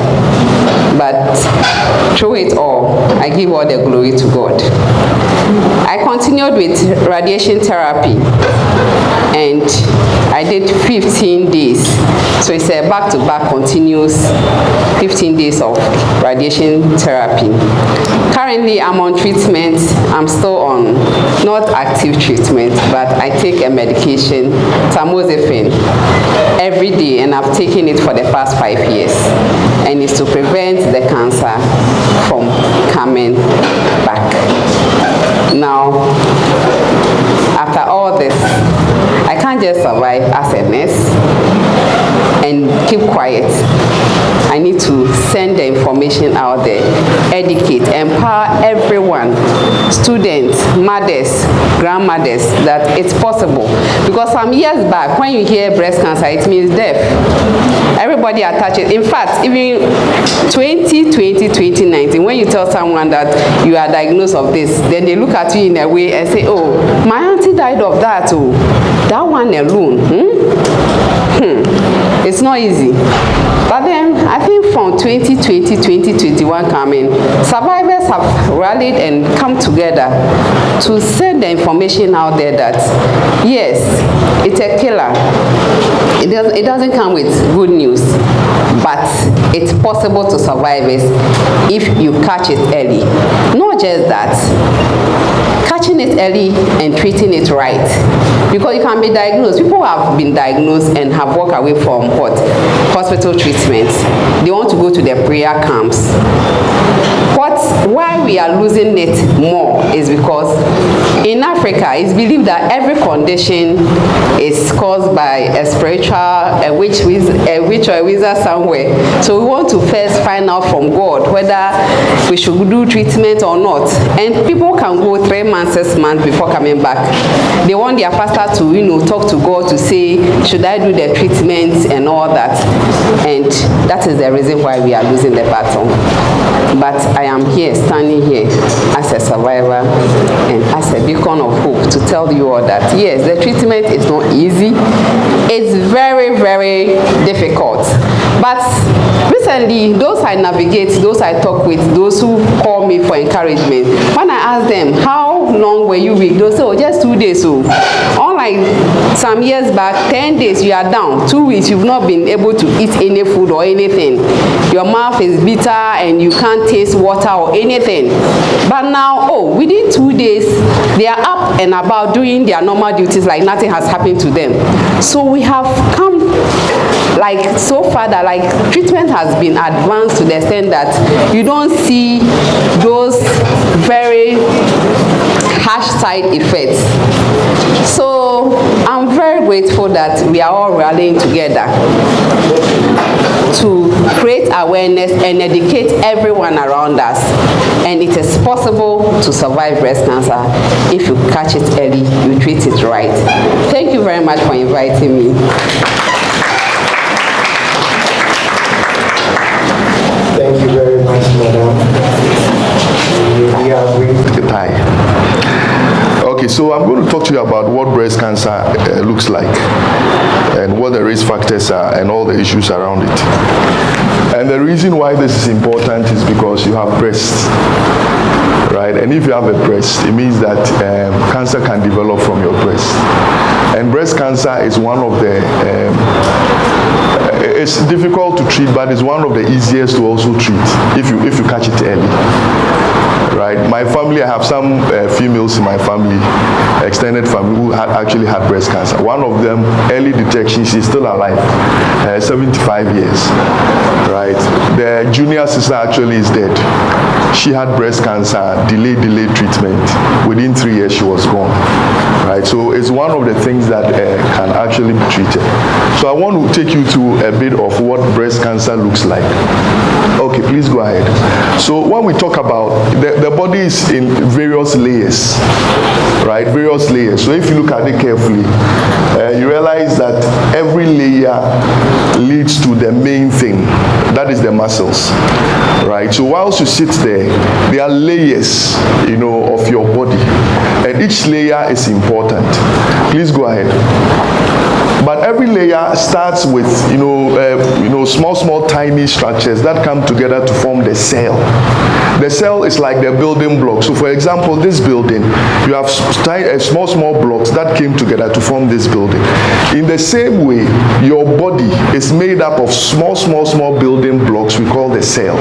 But through it all, I give all the glory to God. I continued with radiation therapy, and I did 15 days. So it's a back-to-back continuous 15 days of radiation therapy. Currently, I'm on treatment. I'm still on not active treatment, but I take a medication, tamoxifen, every day, and I've taken it for the past 5 years. And it's to prevent the cancer from coming back. Now, after all this, I can't just survive as a nurse and keep quiet. I need to send the information out there, educate, empower everyone, students, mothers, grandmothers, that it's possible. Because some years back, when you hear breast cancer, it means death. Everybody attaches. In fact, even 2020, 2019, when you tell someone that you are diagnosed of this, then they look at you in a way and say, oh, my auntie died of that, oh, that one alone. It's not easy. But then, I think from 2020, 2021 coming, survivors have rallied and come together to send the information out there that, yes, it's a killer. It doesn't come with good news, but it's possible to survive it if you catch it early. Not just that, catching it early and treating it right. Because you can be diagnosed. People have been diagnosed and have walked away from what? Hospital treatment. They want to go to their prayer camps. Why we are losing it more is because in Africa, it's believed that every condition is caused by a spiritual, a witch or a wizard somewhere. So we want to first find out from God whether we should do treatment or not. And people can go 3 months, 6 months before coming back. They want their pastor to, talk to God to say, should I do the treatment and all that? And that is the reason why we are losing the battle. But I am here, standing here as a survivor and as a beacon of hope to tell you all that, yes, the treatment is not easy. It's very, very difficult. But recently, those I navigate, those I talk with, those who call me for encouragement, when I ask them, how long were you weak? They'll say, oh, just 2 days. So, unlike some years back, 10 days you are down. 2 weeks you've not been able to eat any food or anything. Your mouth is bitter and you can't taste water or anything. But now, within 2 days, they are up and about doing their normal duties like nothing has happened to them. So we have come so far that treatment has been advanced to the extent that you don't see those very harsh side effects. So I'm very grateful that we are all rallying together to create awareness and educate everyone around us. And it is possible to survive breast cancer if you catch it early, you treat it right. Thank you very much for inviting me. Thank you very much, madam. We are going the pie. Okay, so I'm going to talk to you about what breast cancer looks like and what the risk factors are and all the issues around it. And the reason why this is important is because you have breasts, right? And if you have a breast, it means that cancer can develop from your breast. And breast cancer is one of the, it's difficult to treat, but it's one of the easiest to also treat if you catch it early. Right, my family, I have some females in my family, extended family, who actually had breast cancer. One of them, early detection, she's still alive, 75 years, right? The junior sister actually is dead. She had breast cancer, delayed treatment. Within 3 years, she was gone, right? So it's one of the things that can actually be treated. So I want to take you to a bit of what breast cancer looks like. Okay, please go ahead. So when we talk about the body is in various layers, right? Various layers. So if you look at it carefully, you realize that every layer leads to the main thing. That is the muscles, right? So whilst you sit there are layers, of your body, and each layer is important. Please go ahead. But every layer starts with, small, tiny structures that come together to form the cell. The cell is like the building block. So for example, this building, you have small blocks that came together to form this building. In the same way, your body is made up of small building blocks we call the cell.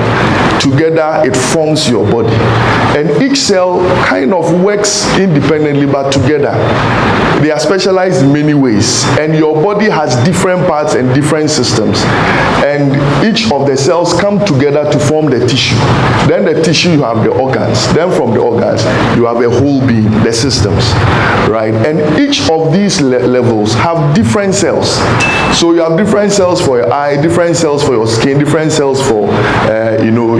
Together, it forms your body. And each cell kind of works independently, but together. They are specialized in many ways. And your body has different parts and different systems. And each of the cells come together to form the tissue. Then the tissue, you have the organs. Then from the organs, you have a whole being, the systems, right? And each of these levels have different cells. So you have different cells for your eye, different cells for your skin, different cells for,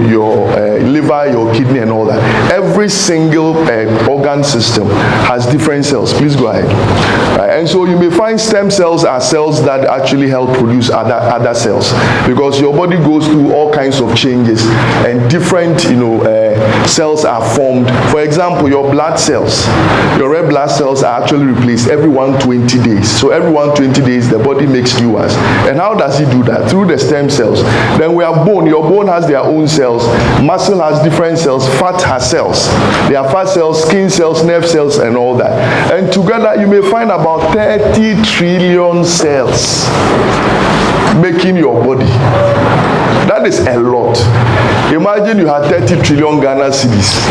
your liver, your kidney, and all that. Every single organ system has different cells. Please go ahead. And so you may find stem cells are cells that actually help produce other cells, because your body goes through all kinds of changes and different cells are formed. For example, your blood cells, your red blood cells are actually replaced every 120 days. So every 120 days the body makes new ones. And how does it do that? Through the stem cells. Then we have bone. Your bone has their own cells. Muscle has different cells. Fat has cells. There are fat cells, skin cells, nerve cells, and all that. And together you may find about 30 trillion cells making your body. That is a lot. Imagine you had 30 trillion Ghana cedis,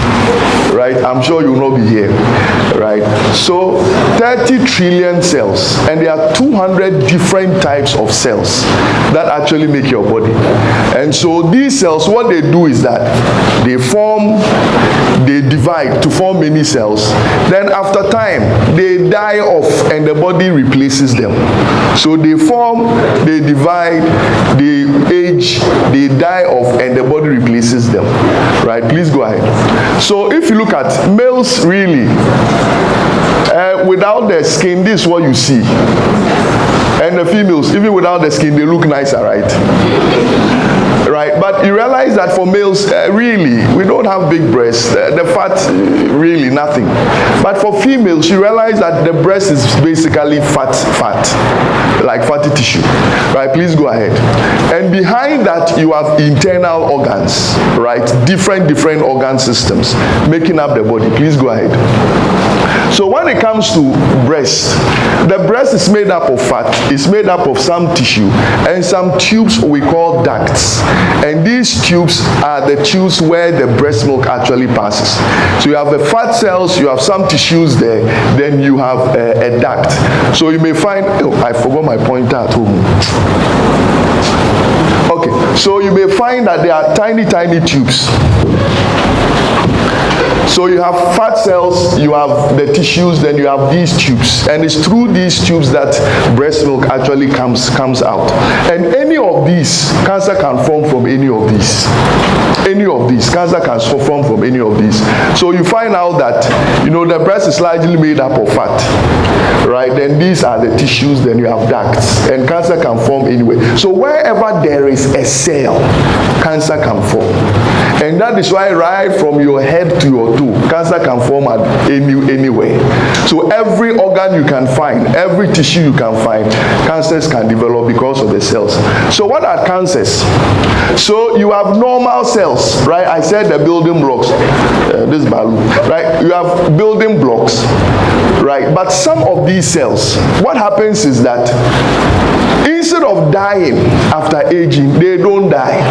right? I'm sure you will not be here, right? So 30 trillion cells, and there are 200 different types of cells that actually make your body. And so these cells, what they do is that they divide to form many cells. Then after time, they die off and the body replaces them. So they form, they divide, they age, they die off, and the body replaces them. Right? Please go ahead. So if you look at males, really, without their skin, this is what you see. And the females, even without the skin, they look nicer, right? Right? But you realize that for males, really, we don't have big breasts. The fat, really nothing. But for females, you realize that the breast is basically fat, like fatty tissue. Right? Please go ahead. And behind that, you have internal organs, right? Different organ systems making up the body. Please go ahead. So when it comes to breast, the breast is made up of fat, it's made up of some tissue and some tubes we call ducts. And these tubes are the tubes where the breast milk actually passes. So you have the fat cells, you have some tissues there, then you have a duct. So you may find, oh, I forgot my pointer at home. Okay, so you may find that there are tiny tubes. So you have fat cells, you have the tissues, then you have these tubes. And it's through these tubes that breast milk actually comes out. And any of these, cancer can form from any of these. Any of these, cancer can form from any of these. So you find out that, the breast is largely made up of fat. Right? Then these are the tissues, then you have ducts. And cancer can form anywhere. So wherever there is a cell, cancer can form. And that is why right from your head head to your toe, cancer can form at anywhere. So every organ you can find, every tissue you can find, cancers can develop because of the cells. So what are cancers? So you have normal cells, right? I said the building blocks, this balloon, right? You have building blocks, right? But some of these cells, what happens is that instead of dying after aging, they don't die.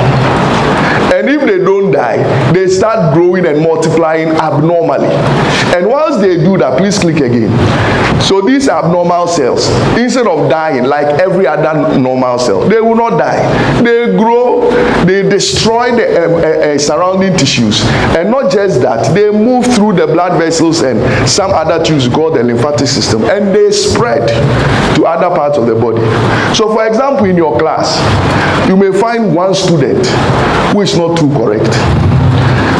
And if they don't die, they start growing and multiplying abnormally. And once they do that, please click again. So these abnormal cells, instead of dying like every other normal cell, they will not die. They grow, they destroy the surrounding tissues. And not just that, they move through the blood vessels and some other tubes called the lymphatic system, and they spread to other parts of the body. So for example, in your class, you may find one student who is not too correct,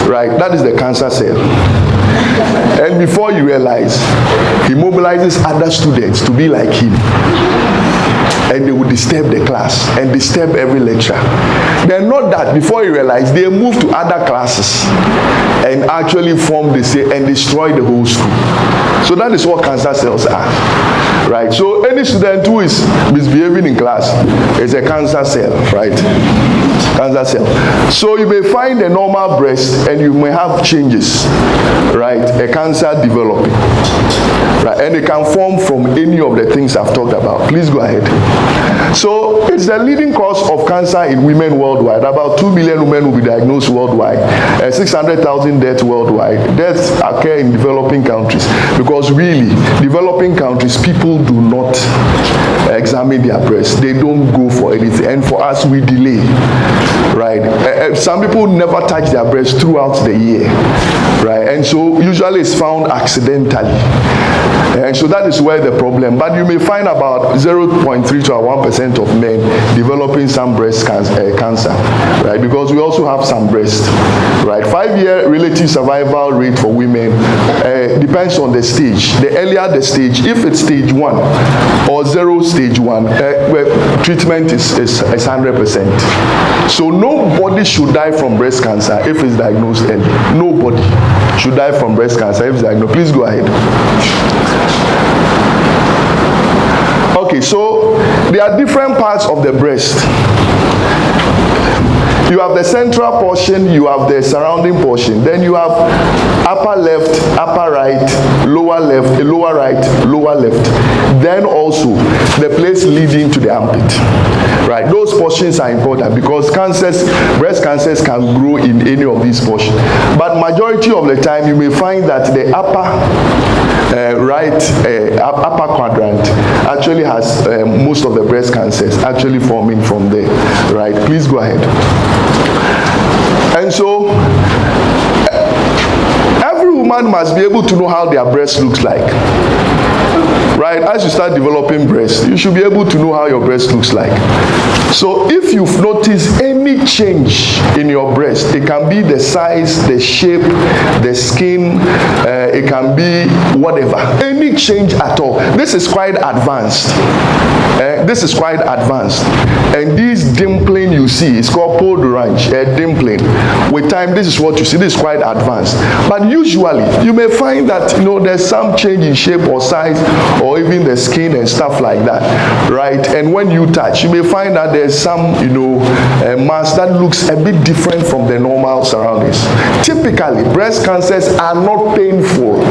right? That is the cancer cell. And before you realize, he mobilizes other students to be like him. And they will disturb the class and disturb every lecture. Then not that, before you realize, they move to other classes and actually form the same and destroy the whole school. So that is what cancer cells are, right? So any student who is misbehaving in class is a cancer cell, right? Cancer cell. So you may find a normal breast and you may have changes, right? A cancer developing, right? And it can form from any of the things I've talked about. Please go ahead. So it's the leading cause of cancer in women worldwide. About 2 million women will be diagnosed worldwide. 600,000 deaths worldwide. Deaths occur in developing countries because really, developing countries, people do not examine their breasts. They don't go for anything. And for us, we delay, right? Some people never touch their breasts throughout the year, right? And so usually it's found accidentally. And so that is where the problem. But you may find about 0.3 to 1% of men developing some breast cancer, right? Because we also have some breast, right? 5-year relative survival rate for women depends on the stage. The earlier the stage, if it's stage 1 or 0 stage 1, treatment is 100%. So nobody should die from breast cancer if it's diagnosed early. Nobody should die from breast cancer if it's diagnosed. Please go ahead. Okay, so there are different parts of the breast. You have the central portion, you have the surrounding portion, then you have upper left, upper right, lower left, lower right, lower left, then also the place leading to the armpit, right? Those portions are important because cancers, breast cancers can grow in any of these portions, but majority of the time you may find that the upper upper quadrant actually has most of the breast cancers actually forming from there, right? Please go ahead. And so every woman must be able to know how their breast looks like, right? As you start developing breast, you should be able to know how your breast looks like. So if you've noticed any change in your breast, it can be the size, the shape, the skin, it can be whatever, any change at all. This is quite advanced. This is quite advanced. And this dimpling you see is called peau d'orange, dimpling. With time, this is what you see. This is quite advanced. But usually, you may find that, there's some change in shape or size or even the skin and stuff like that, right? And when you touch, you may find that there's some, mass that looks a bit different from the normal surroundings. Typically, breast cancers are not painful.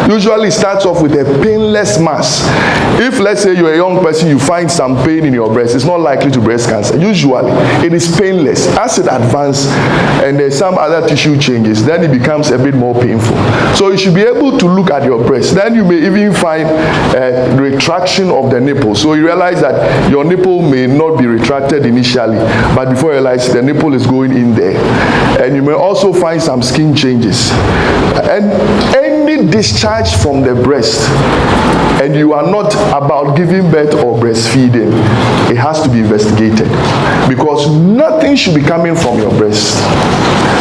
Usually it starts off with a painless mass. If, let's say, you're a young person, you find some pain in your breast, it's not likely to breast cancer. Usually, it is painless. As it advances and there's some other tissue changes, then it becomes a bit more painful. So you should be able to look at your breast. Then you may even find retraction of the nipple. So you realize that your nipple may not be retracted initially, but before you realize the nipple is going in there. And you may also find some skin changes. And any any discharge from the breast and you are not about giving birth or breastfeeding, it has to be investigated, because nothing should be coming from your breast,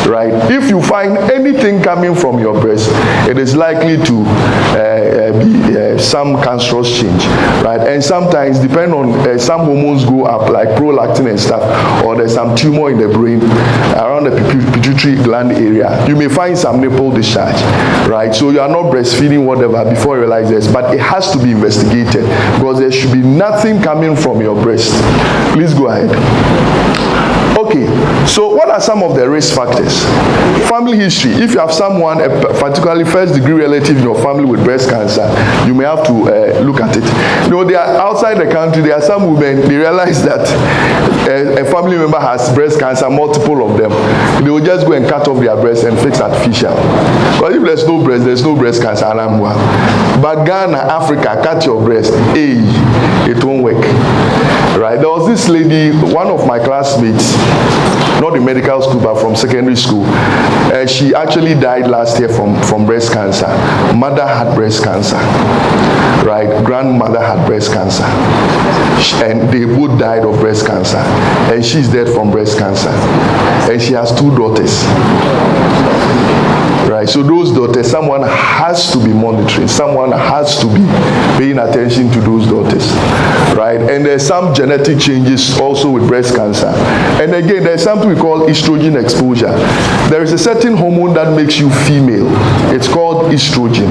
right? If you find anything coming from your breast, it is likely to be some cancerous change, right? And sometimes, depending on some hormones go up, like prolactin and stuff, or there's some tumor in the brain around the pituitary gland area, you may find some nipple discharge, right? So you are not breastfeeding whatever before you realize this, but it has to be investigated, because there should be nothing coming from your breast. Please go ahead. Okay, so what are some of the risk factors? Family history. If you have someone, particularly first-degree relative in your family with breast cancer, you may have to look at it. You know, they are outside the country. There are some women, they realize that a family member has breast cancer, multiple of them. They will just go and cut off their breast and fix artificial. Because if there's no breast cancer, but Ghana, Africa, cut your breast, hey, it won't work. Right? There was this lady, one of my classmates, not in medical school, but from secondary school. She actually died last year from breast cancer. Mother had breast cancer, right? Grandmother had breast cancer. And they both died of breast cancer. And she's dead from breast cancer. And she has 2 daughters. Right, so those daughters, someone has to be monitoring, someone has to be paying attention to those daughters, right? And there's some genetic changes also with breast cancer. And again, there's something we call estrogen exposure. There is a certain hormone that makes you female. It's called estrogen,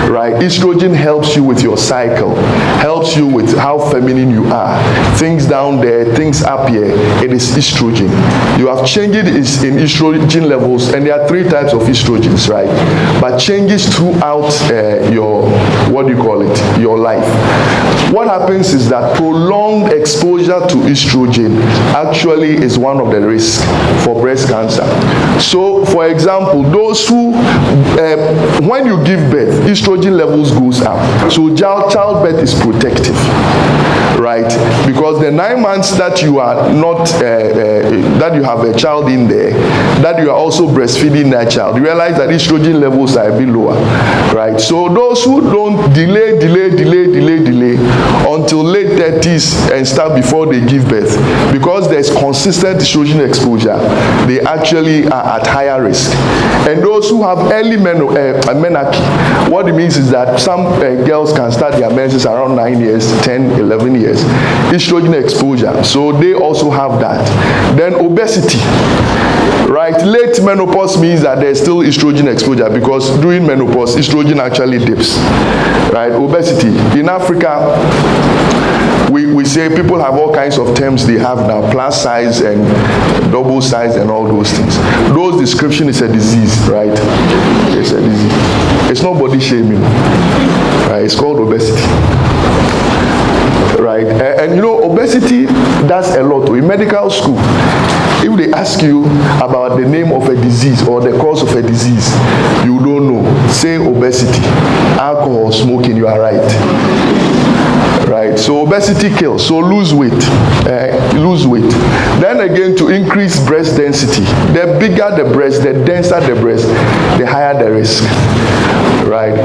right? Estrogen helps you with your cycle, helps you with how feminine you are. Things down there, things up here, it is estrogen. You have changes in estrogen levels, and there are 3 types of estrogen. Right, but changes throughout your, your life. What happens is that prolonged exposure to estrogen actually is one of the risks for breast cancer. So, for example, those who, when you give birth, estrogen levels goes up. So childbirth is protective, right? Because the 9 months that you are not, that you have a child in there, that you are also breastfeeding that child, you realize that estrogen levels are a bit lower, right? So those who don't delay until late 30s and start before they give birth, because there's consistent estrogen exposure, they actually are at higher risk. And those who have early menarche, what it means is that some girls can start their menses around 9 years, 10, 11 years, estrogen exposure, so they also have that. Then obesity. Right, late menopause means that there's still estrogen exposure, because during menopause, estrogen actually dips. Right, obesity. In Africa, we say people have all kinds of terms they have now, plus size and double size and all those things. Those description is a disease, right? It's a disease. It's not body shaming. Right, it's called obesity. Right, and you know, obesity does a lot. In medical school, if they ask you about the name of a disease or the cause of a disease, you don't know, say obesity, alcohol, smoking, you are right. Right, so obesity kills. So lose weight, Then again, to increase breast density. The bigger the breast, the denser the breast, the higher the risk. Right.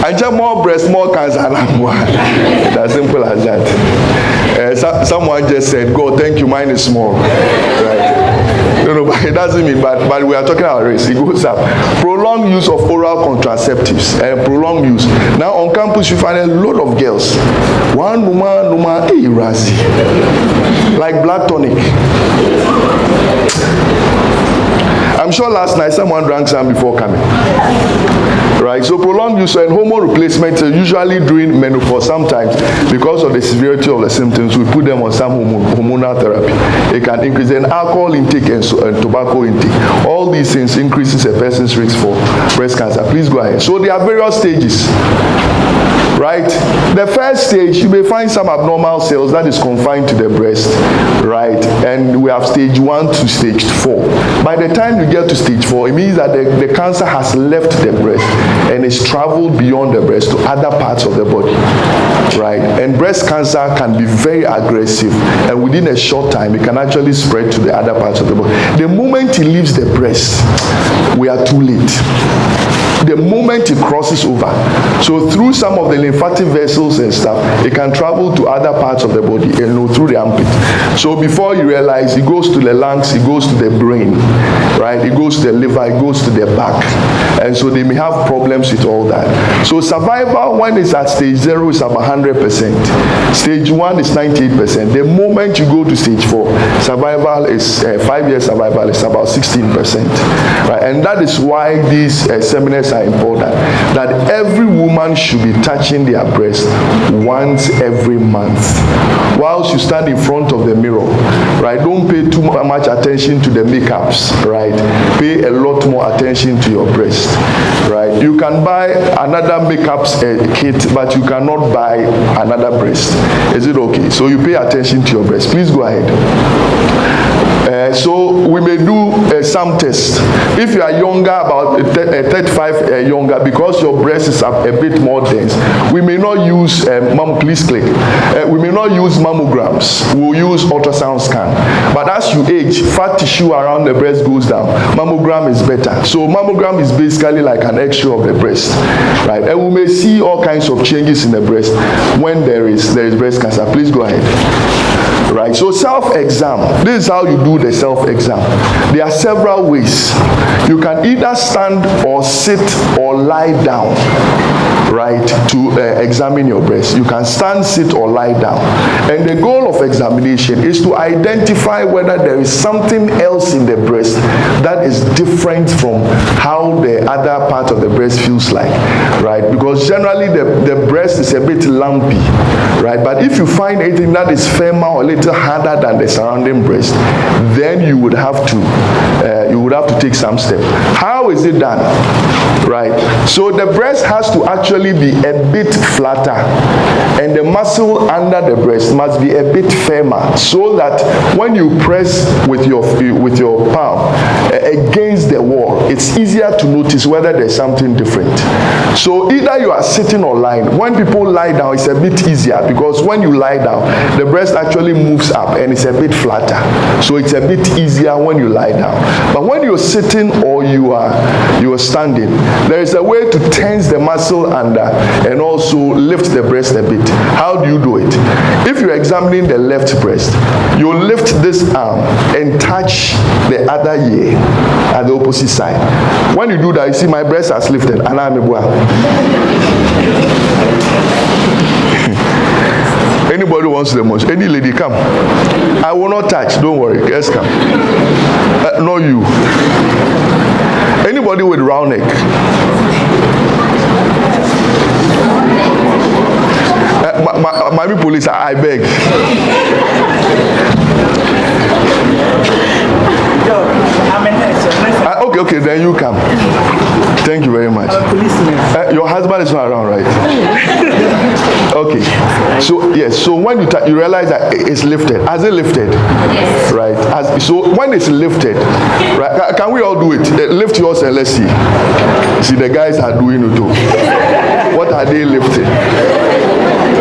I just more breast, more cancer. As simple as that. Someone just said, "Go, thank you, mine is small." Right? No, but it doesn't mean. But we are talking about risk. It goes up. Prolonged use of oral contraceptives and prolonged use. Now on campus, you find a lot of girls. One woman, hey, Razi, like black tonic. I'm sure last night someone drank some before coming. Right, so prolonged use and hormone replacement usually during menopause. Sometimes, because of the severity of the symptoms, we put them on some hormonal therapy. It can increase in alcohol intake and tobacco intake. All these things increases a person's risk for breast cancer. Please go ahead. So there are various stages. right? The first stage, you may find some abnormal cells that is confined to the breast, right? And we have stage 1 to stage 4. By the time you get to stage 4, it means that the cancer has left the breast and it's traveled beyond the breast to other parts of the body, right? And breast cancer can be very aggressive, and within a short time, it can actually spread to the other parts of the body. The moment it leaves the breast, we are too late. The moment it crosses over, so through some of the lymphatic vessels and stuff, it can travel to other parts of the body, through the armpit. So before you realize, it goes to the lungs, it goes to the brain, right? It goes to the liver, it goes to the back. And so they may have problems with all that. So survival, when it's at stage 0, is about 100%. Stage 1 is 98%. The moment you go to stage 4, survival is, 5-year survival is about 16%. Right? And that is why these seminars are important, that every woman should be touching their breast once every month. Whilst you stand in front of the mirror, right, don't pay too much attention to the makeups, right? Pay a lot more attention to your breast, right? You can buy another makeup kit, but you cannot buy another breast. Is it okay? So you pay attention to your breast. Please go ahead. So we may do some tests. If you are younger, about 35 younger, because your breast is a bit more dense, we may not use, please click, we may not use mammograms. We'll use ultrasound scan. But as you age, fat tissue around the breast goes down. Mammogram is better. So mammogram is basically like an X-ray of the breast, right? And we may see all kinds of changes in the breast when there is breast cancer. Please go ahead. Right, so self-exam, this is how you do the self-exam. There are several ways. You can either stand or sit or lie down, right, to examine your breast. You can stand, sit, or lie down. And the goal of examination is to identify whether there is something else in the breast that is different from how the other part of the breast feels like, right? Because generally the breast is a bit lumpy, right? But if you find anything that is firmer or a little harder than the surrounding breast, then you would have to take some steps. How is it done? Right? So the breast has to actually be a bit flatter, and the muscle under the breast must be a bit firmer, so that when you press with your palm against the wall, it's easier to notice whether there's something different. So either you are sitting or lying. When people lie down, it's a bit easier, because when you lie down, the breast actually moves up and it's a bit flatter. So it's a bit easier when you lie down. But when you're sitting or you are standing, there is a way to tense the muscle under and also lift the breast a bit. How do you do it? If you're examining the left breast, you lift this arm and touch the other ear at the opposite side. When you do that, you see my breast has lifted. Anybody wants the most? Any lady, come. I will not touch, don't worry. Yes, come. No, you. Anybody with round neck? My police, I beg. Okay, then you come. Thank you very much. Your husband is not around, right? Okay. So yes. So when you realize that it's lifted, has it lifted? Yes. Right. So when it's lifted, right? Can we all do it? Lift yours and let's see. See, the guys are doing it too. What are they lifting?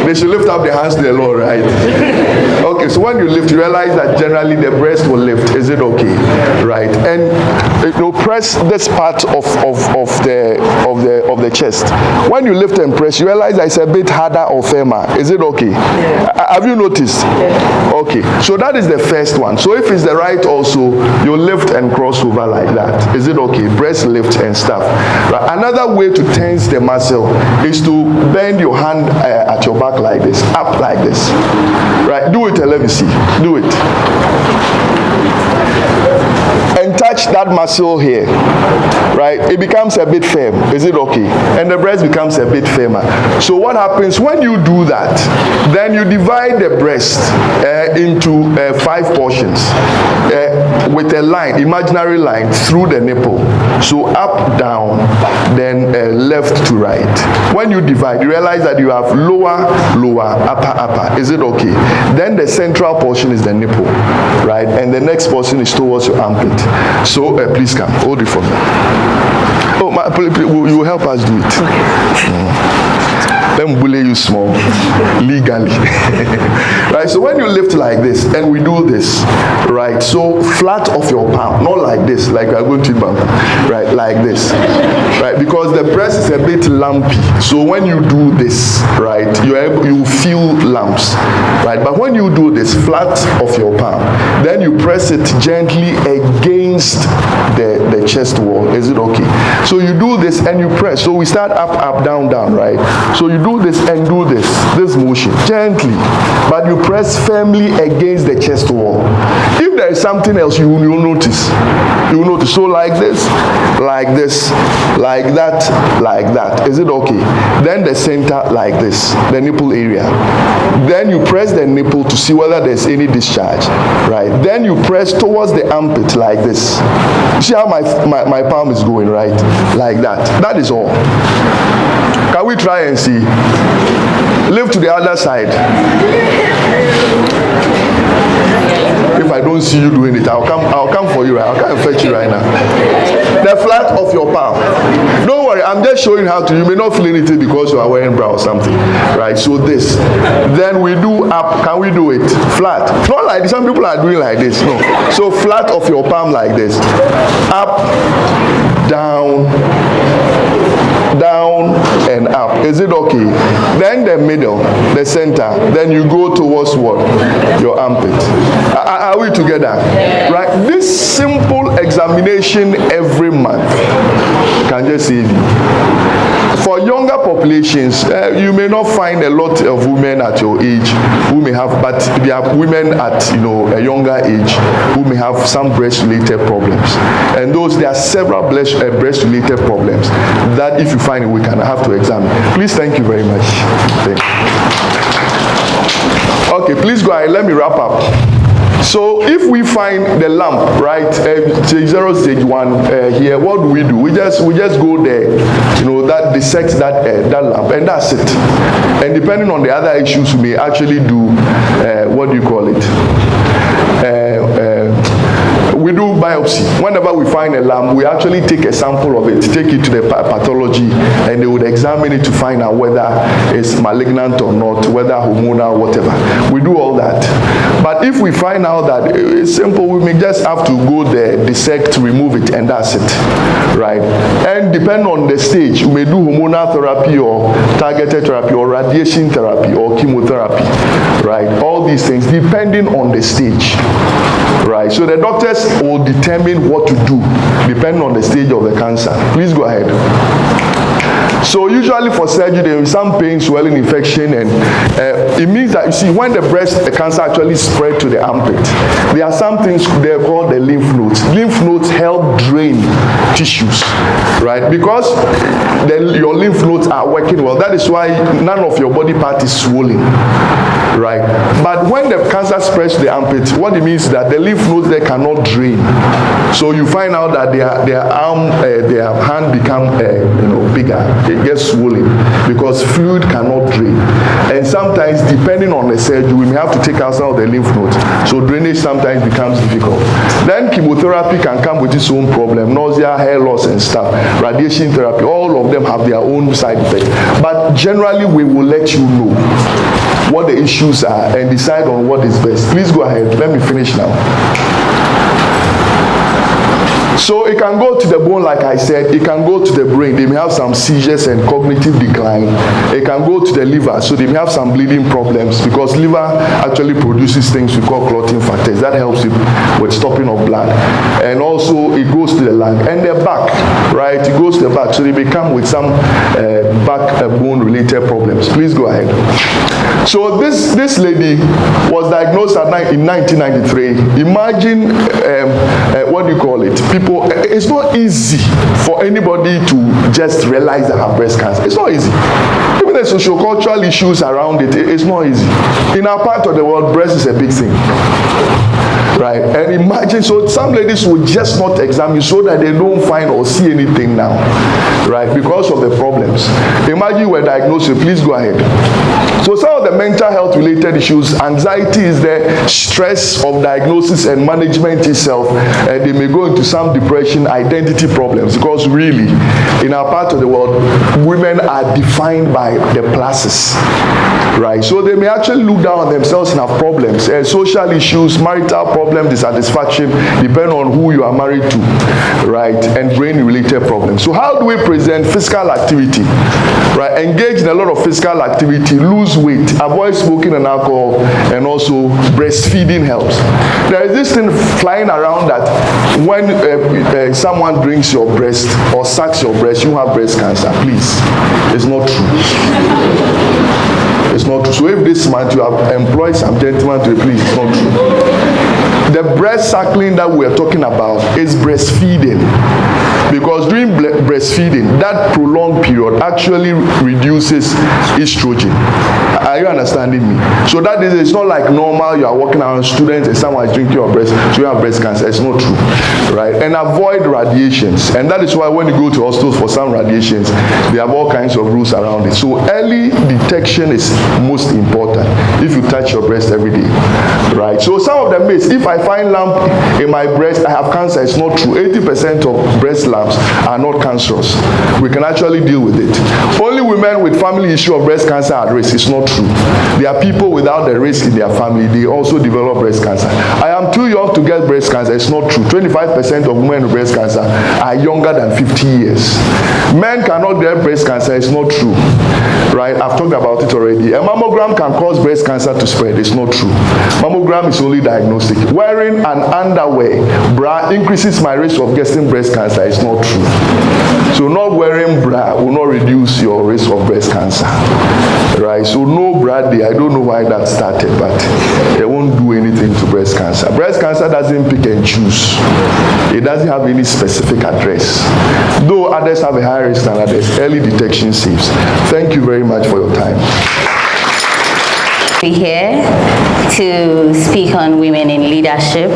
They should lift up their hands to the Lord, right? Okay, so when you lift, you realize that generally the breast will lift. Is it okay? Right? And press this part of the chest. When you lift and press, you realize that it's a bit harder or firmer. Is it okay? Yeah. Have you noticed? Yeah. Okay, so that is the first one. So if it's the right also, you lift and cross over like that. Is it okay? Breast lift and stuff. Right? Another way to tense the muscle is to bend your hand at your back like this, up like this. Right? Do it, let me see. Do it. and touch that muscle here, right, it becomes a bit firm. Is it okay? And the breast becomes a bit firmer. So what happens when you do that? Then you divide the breast into 5 portions with a line, imaginary line through the nipple. So up, down, then left to right. When you divide, you realize that you have lower, lower, upper, upper. Is it okay? Then the central portion is the nipple, right? And the next portion is towards your armpit. So please come, hold it for me. Oh, you will help us do it. Let me bully you small, legally. Right, so when you lift like this, and we do this, right, so flat of your palm, not like this, like we are going to bump, right, like this, right, because the breast is a bit lumpy, so when you do this, right, you feel lumps, right, but when you do this, flat of your palm, then you press it gently against the chest wall. Is it okay? So you do this and you press, so we start up, up, down, down, right, so you do this and do this motion gently, but you press firmly against the chest wall. If there is something else, you will notice. You will notice. So like this, like that, like that. Is it okay? Then the center like this, the nipple area. Then you press the nipple to see whether there's any discharge, right? Then you press towards the armpit like this. See how my palm is going, right? Like that. That is all. Can we try and see? Lift to the other side. If I don't see you doing it, I'll come for you, right? I'll come and fetch you right now. The flat of your palm. Don't worry, I'm just showing how to. You may not feel anything because you are wearing bra or something, right? So this. Then we do up. Can we do it? Flat. Not like this. Some people are doing like this. No. So flat of your palm like this. Up, down, down and up. Is it okay? Then the middle, the center, then you go towards what? Your armpit. Are we together? Yeah. Right? This simple examination every month can just save you. For younger populations, you may not find a lot of women at your age who may have, but there are women at a younger age who may have some breast-related problems, and there are several breast-related problems that if you find it, we can have to examine. Please, thank you very much. Okay, please go ahead. Let me wrap up. So if we find the lump, right, stage 0, stage 1 here, what do? We just go there, that dissect that lump, and that's it. And depending on the other issues, we may actually do what do you call it? We do biopsy. Whenever we find a lump, we actually take a sample of it, take it to the pathology, and they would examine it to find out whether it's malignant or not, whether hormonal, whatever. We do all that. But if we find out that it's simple, we may just have to go there, dissect, remove it, and that's it, right? And depending on the stage, we may do hormonal therapy or targeted therapy or radiation therapy or chemotherapy, right? All these things depending on the stage, right? So the doctors will determine what to do depending on the stage of the cancer. Please go ahead. So usually for surgery, there is some pain, swelling, infection, and it means that, you see, when the breast cancer actually spread to the armpit, there are some things they're called the lymph nodes. Lymph nodes help drain tissues, right? Because your lymph nodes are working well. That is why none of your body part is swollen, right? But when the cancer spreads to the armpit, what it means is that the lymph nodes there cannot drain. So you find out that their arm, their hand become bigger. It gets swollen because fluid cannot drain. And sometimes, depending on the surgery, we may have to take out some of the lymph nodes. So drainage sometimes becomes difficult. Then chemotherapy can come with its own problem, nausea, hair loss and stuff. Radiation therapy, all of them have their own side effects. But generally, we will let you know what the issues are and decide on what is best. Please go ahead. Let me finish now. So it can go to the bone, like I said. It can go to the brain. They may have some seizures and cognitive decline. It can go to the liver. So they may have some bleeding problems because liver actually produces things we call clotting factors. That helps with stopping of blood. And also it goes to the lung. And the back, right? It goes to the back. So they may come with some back bone related problems. Please go ahead. So this lady was diagnosed in 1993. Imagine, what do you call it? People, it's not easy for anybody to just realize they have breast cancer. It's not easy. Even the socio-cultural issues around it, it's not easy. In our part of the world, breast is a big thing. Right? And imagine, so some ladies will just not examine so that they don't find or see anything now. Right? Because of the problems. Imagine you were diagnosed with, please go ahead. So some of the mental health related issues, anxiety is there, stress of diagnosis and management itself, and they may go into some depression, identity problems, because really, in our part of the world, women are defined by the pluses. Right? So they may actually look down on themselves and have problems, social issues, marital problems, dissatisfaction, depending on who you are married to, right? And brain-related problems. So how do we present physical activity? Right? Engage in a lot of physical activity, lose weight, avoid smoking and alcohol, and also breastfeeding helps. There is this thing flying around that when someone drinks your breast or sucks your breast, you have breast cancer. Please, it's not true. It's not true. So if this month you have employed some gentlemen to please, it's not true. The breast suckling that we're talking about is breastfeeding. Because during breastfeeding, that prolonged period actually reduces estrogen. Are you understanding me? So that is, it's not like normal, you are walking around students and someone is drinking your breast, so you have breast cancer. It's not true. Right? And avoid radiations. And that is why when you go to hospitals for some radiations, they have all kinds of rules around it. So early detection is most important if you touch your breast every day. Right? So some of the myths, if I find lump in my breast, I have cancer. It's not true. 80% of breast lumps are not cancerous. We can actually deal with it. Only women with family issue of breast cancer are at risk. It's not true. There are people without the risk in their family. They also develop breast cancer. I am too young to get breast cancer. It's not true. 25% of women with breast cancer are younger than 50 years. Men cannot get breast cancer. It's not true. Right? I've talked about it already. A mammogram can cause breast cancer to spread. It's not true. Mammogram is only diagnostic. Wearing an underwear bra increases my risk of getting breast cancer. It's not true. So not wearing bra will not reduce your risk of breast cancer. Right? So no bra day. I don't know why that started, but it won't do anything to breast cancer. Breast cancer doesn't pick and choose. It doesn't have any specific address. Though others have a higher risk than others, early detection saves. Thank you very much for your time. We're here to speak on women in leadership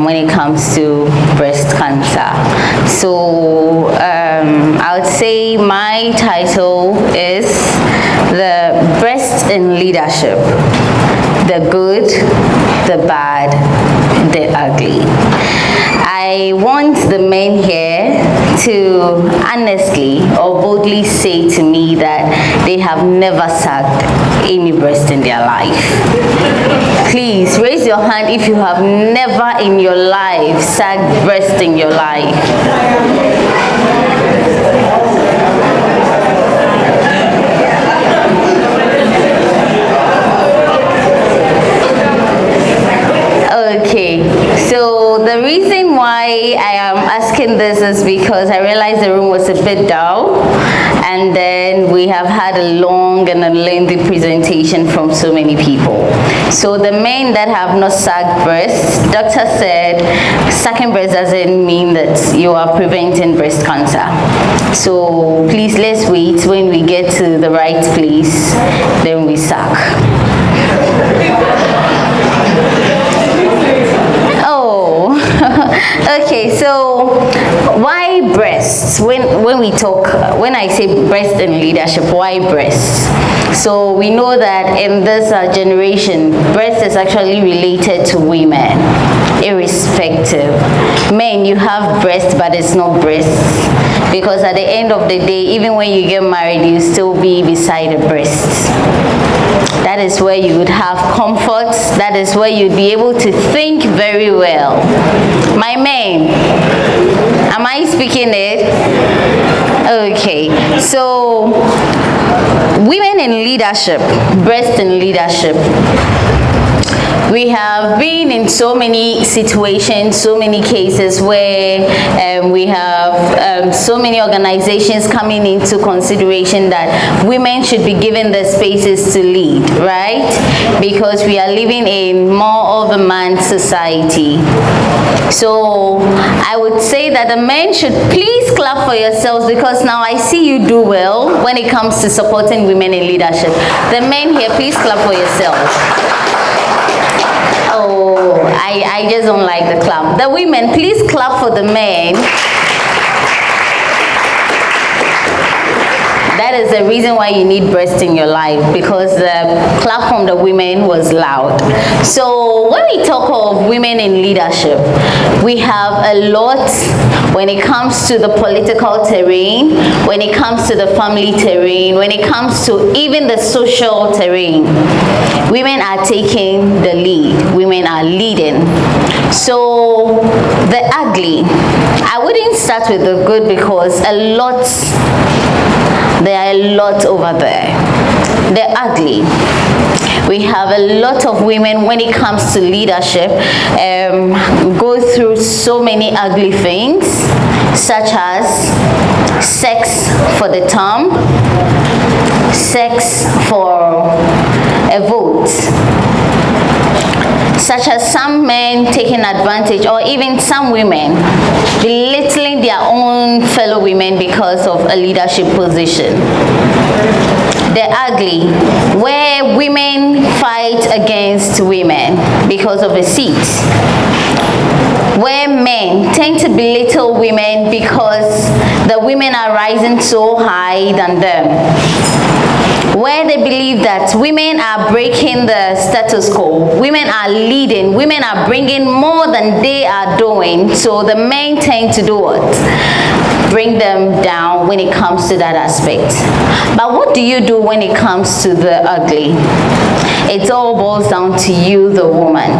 when it comes to breast cancer. So I would say my title is The Breast in Leadership: The Good, the Bad, the Ugly. I want the men here to honestly or boldly say to me that they have never sucked any breast in their life. Please raise your hand if you have never in your life sucked breast in your life. Okay, so the reason why I am asking this is because I realized the room was a bit dull, and then we have had a long and a lengthy presentation from so many people. So the men that have not sucked breast, doctor said sucking breast doesn't mean that you are preventing breast cancer. So please, let's wait. When we get to the right place, then we suck. Okay, so why breasts? When I say breast in leadership, why breasts? So we know that in this generation, breast is actually related to women, irrespective. Men, you have breast, but it's not breasts, because at the end of the day, even when you get married, you still be beside a breast. That is where you would have comfort. That is where you'd be able to think very well. My men, am I speaking it? Okay, so women in leadership, breast in leadership. We have been in so many situations, so many cases where we have so many organizations coming into consideration that women should be given the spaces to lead, right? Because we are living in more of a man's society. So I would say that the men should please clap for yourselves, because now I see you do well when it comes to supporting women in leadership. The men here, please clap for yourselves. Oh, I just don't like the clap. The women, please clap for the men. That is the reason why you need breasts in your life, because the clap from the women was loud. So when we talk of women in leadership, we have a lot when it comes to the political terrain, when it comes to the family terrain, when it comes to even the social terrain. Women are taking the lead. Women are leading. So the ugly, I wouldn't start with the good, because there are a lot over there. They're ugly. We have a lot of women, when it comes to leadership, go through so many ugly things, such as sex for the term, sex for a vote, such as some men taking advantage, or even some women belittling their own fellow women because of a leadership position. They're ugly, where women fight against women because of a seat, where men tend to belittle women because the women are rising so high than them, where they believe that women are breaking the status quo, women are leading, women are bringing more than they are doing, so the men tend to do what? Bring them down when it comes to that aspect. But what do you do when it comes to the ugly? It all boils down to you, the woman.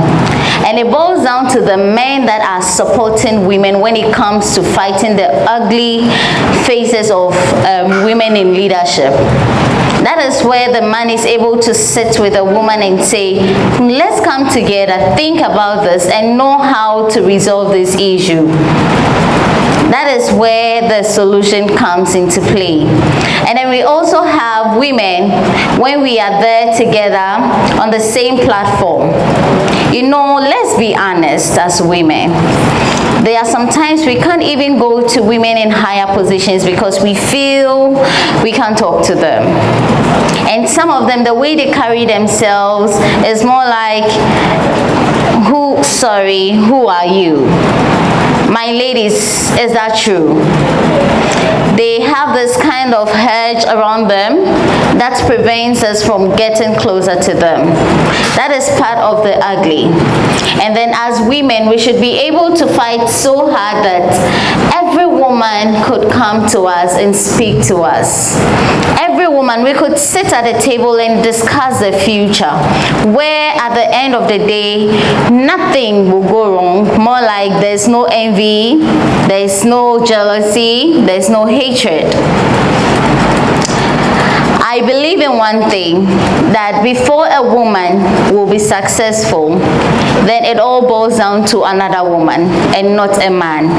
And it boils down to the men that are supporting women when it comes to fighting the ugly faces of women in leadership. That is where the man is able to sit with a woman and say, let's come together, think about this, and know how to resolve this issue. That is where the solution comes into play. And then we also have women, when we are there together on the same platform. You know, let's be honest as women. There are sometimes we can't even go to women in higher positions because we feel we can't talk to them. And some of them, the way they carry themselves is more like, who are you? My ladies, is that true? They have this kind of hedge around them that prevents us from getting closer to them. That is part of the ugly. And then as women, we should be able to fight so hard that every woman could come to us and speak to us. Every woman, we could sit at a table and discuss the future, where at the end of the day, nothing will go wrong. More like there's no envy, there's no jealousy, there's no hatred. I believe in one thing, that before a woman will be successful, then it all boils down to another woman and not a man.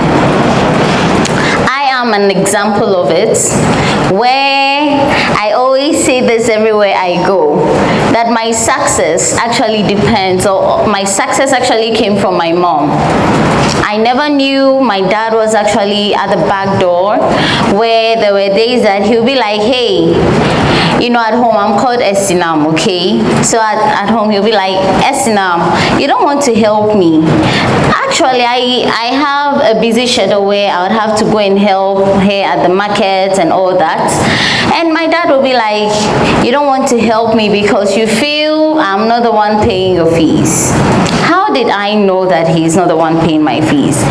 I am an example of it, where I always say this everywhere I go, that my success actually depends, or my success actually came from my mom. I never knew my dad was actually at the back door, where there were days that he'll be like, hey, you know, at home I'm called Esinam, okay? So at home he'll be like, Esinam, you don't want to help me. Actually, I have a busy schedule where I would have to go and help here at the market and all that. And my dad will be like, you don't want to help me because you feel I'm not the one paying your fees. How did I know that he's not the one paying my fees?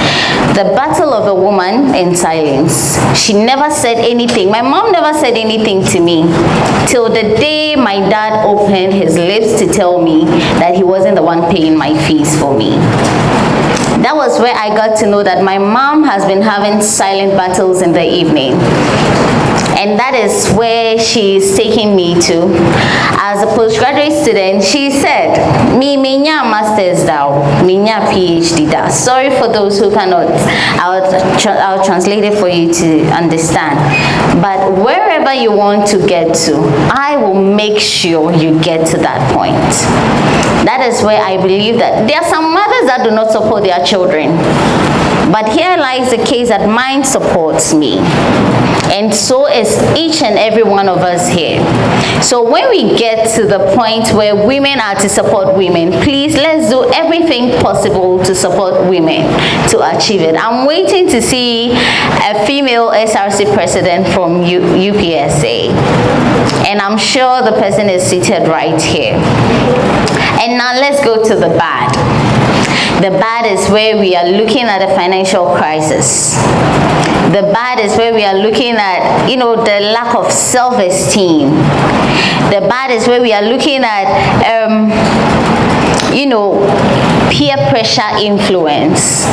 The battle of a woman in silence. She never said anything. My mom never said anything to me till the day my dad opened his lips to tell me that he wasn't the one paying my fees for me. That was where I got to know that my mom has been having silent battles in the evening. And that is where she's taking me to. As a postgraduate student, she said, minya master's thou, minya PhD da. Sorry for those who cannot, I'll translate it for you to understand. But wherever you want to get to, I will make sure you get to that point. That is where I believe that there are some mothers that do not support their children. But here lies the case that mine supports me. And so is each and every one of us here. So when we get to the point where women are to support women, please let's do everything possible to support women to achieve it. I'm waiting to see a female SRC president from UPSA. And I'm sure the person is seated right here. And now let's go to the bad. The bad is where we are looking at a financial crisis. The bad is where we are looking at, the lack of self-esteem. The bad is where we are looking at, peer pressure influence.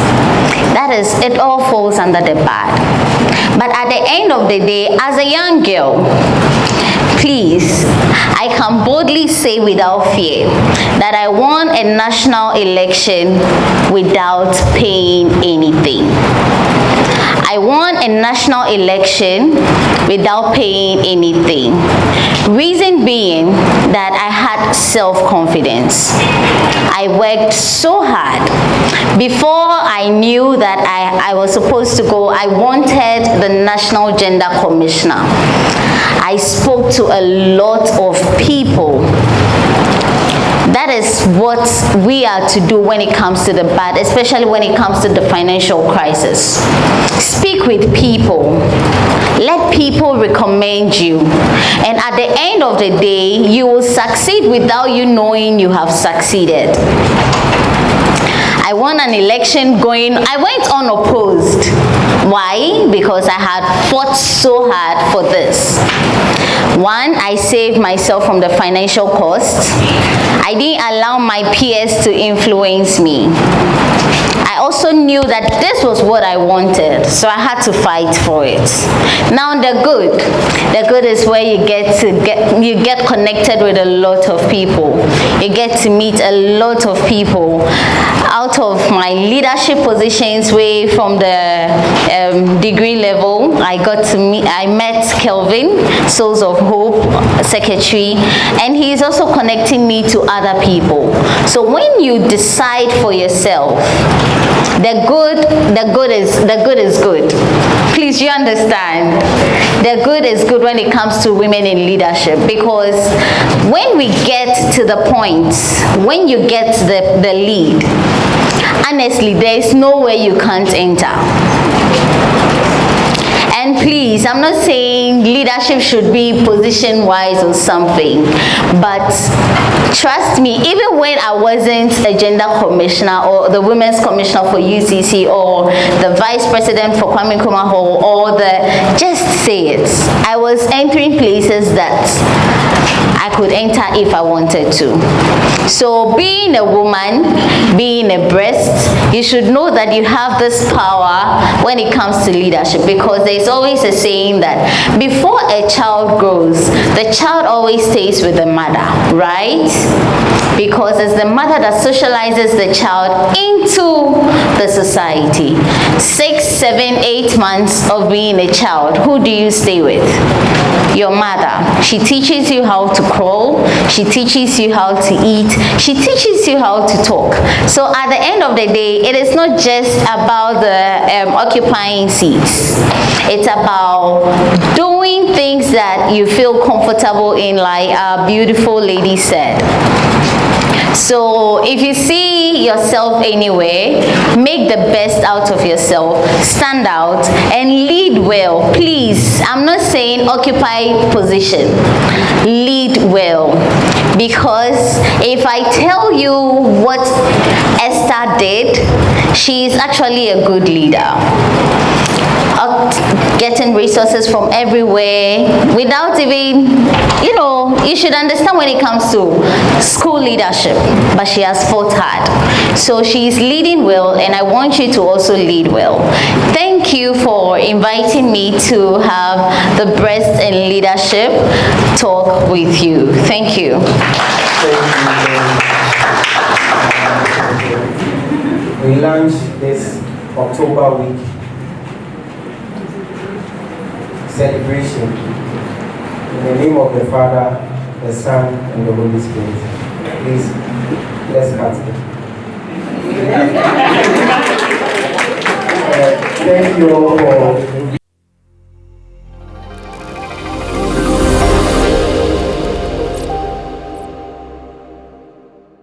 That is, it all falls under the bad. But at the end of the day, as a young girl, please, I can boldly say without fear that I won a national election without paying anything. I won a national election without paying anything. Reason being that I had self-confidence. I worked so hard. Before I knew that I was supposed to go, I wanted the National Gender Commissioner. I spoke to a lot of people. That is what we are to do when it comes to the bad, especially when it comes to the financial crisis. Speak with people. Let people recommend you. And at the end of the day, you will succeed without you knowing you have succeeded. I won an election I went unopposed. Why? Because I had fought so hard for this. One, I saved myself from the financial cost. I didn't allow my peers to influence me. I also knew that this was what I wanted, so I had to fight for it. Now the good is where you get connected with a lot of people. You get to meet a lot of people. Out of my leadership positions, way from the degree level, I met Kelvin, Souls of Hope Secretary, and he is also connecting me to other people. So when you decide for yourself, the good is good. Please, you understand? The good is good when it comes to women in leadership, because when we get to the point, when you get the lead, honestly, there is nowhere you can't enter. And please, I'm not saying leadership should be position-wise or something, but trust me, even when I wasn't a gender commissioner or the women's commissioner for UCC or the vice president for Kwame Nkrumah Hall or just say it, I was entering places that I could enter if I wanted to. So being a woman, being a breast, you should know that you have this power when it comes to leadership, because there's always a saying that before a child grows, the child always stays with the mother, right? Because it's the mother that socializes the child into the society. 6, 7, 8 months of being a child, who do you stay with? Your mother. She teaches you how to crawl, she teaches you how to eat, she teaches you how to talk. So at the end of the day, it is not just about the occupying seats. It's about doing things that you feel comfortable in, like our beautiful lady said. So if you see yourself anywhere, make the best out of yourself, stand out and lead well. Please, I'm not saying occupy position, lead well. Because if I tell you what Esther did, she is actually a good leader. getting resources from everywhere without even, you should understand when it comes to school leadership, but she has fought hard. So she's leading well, and I want you to also lead well. Thank you for inviting me to have the Breast and Leadership talk with you. Thank you. We launched this October week celebration in the name of the Father, the Son, and the Holy Spirit. Please, let's start. Thank you all for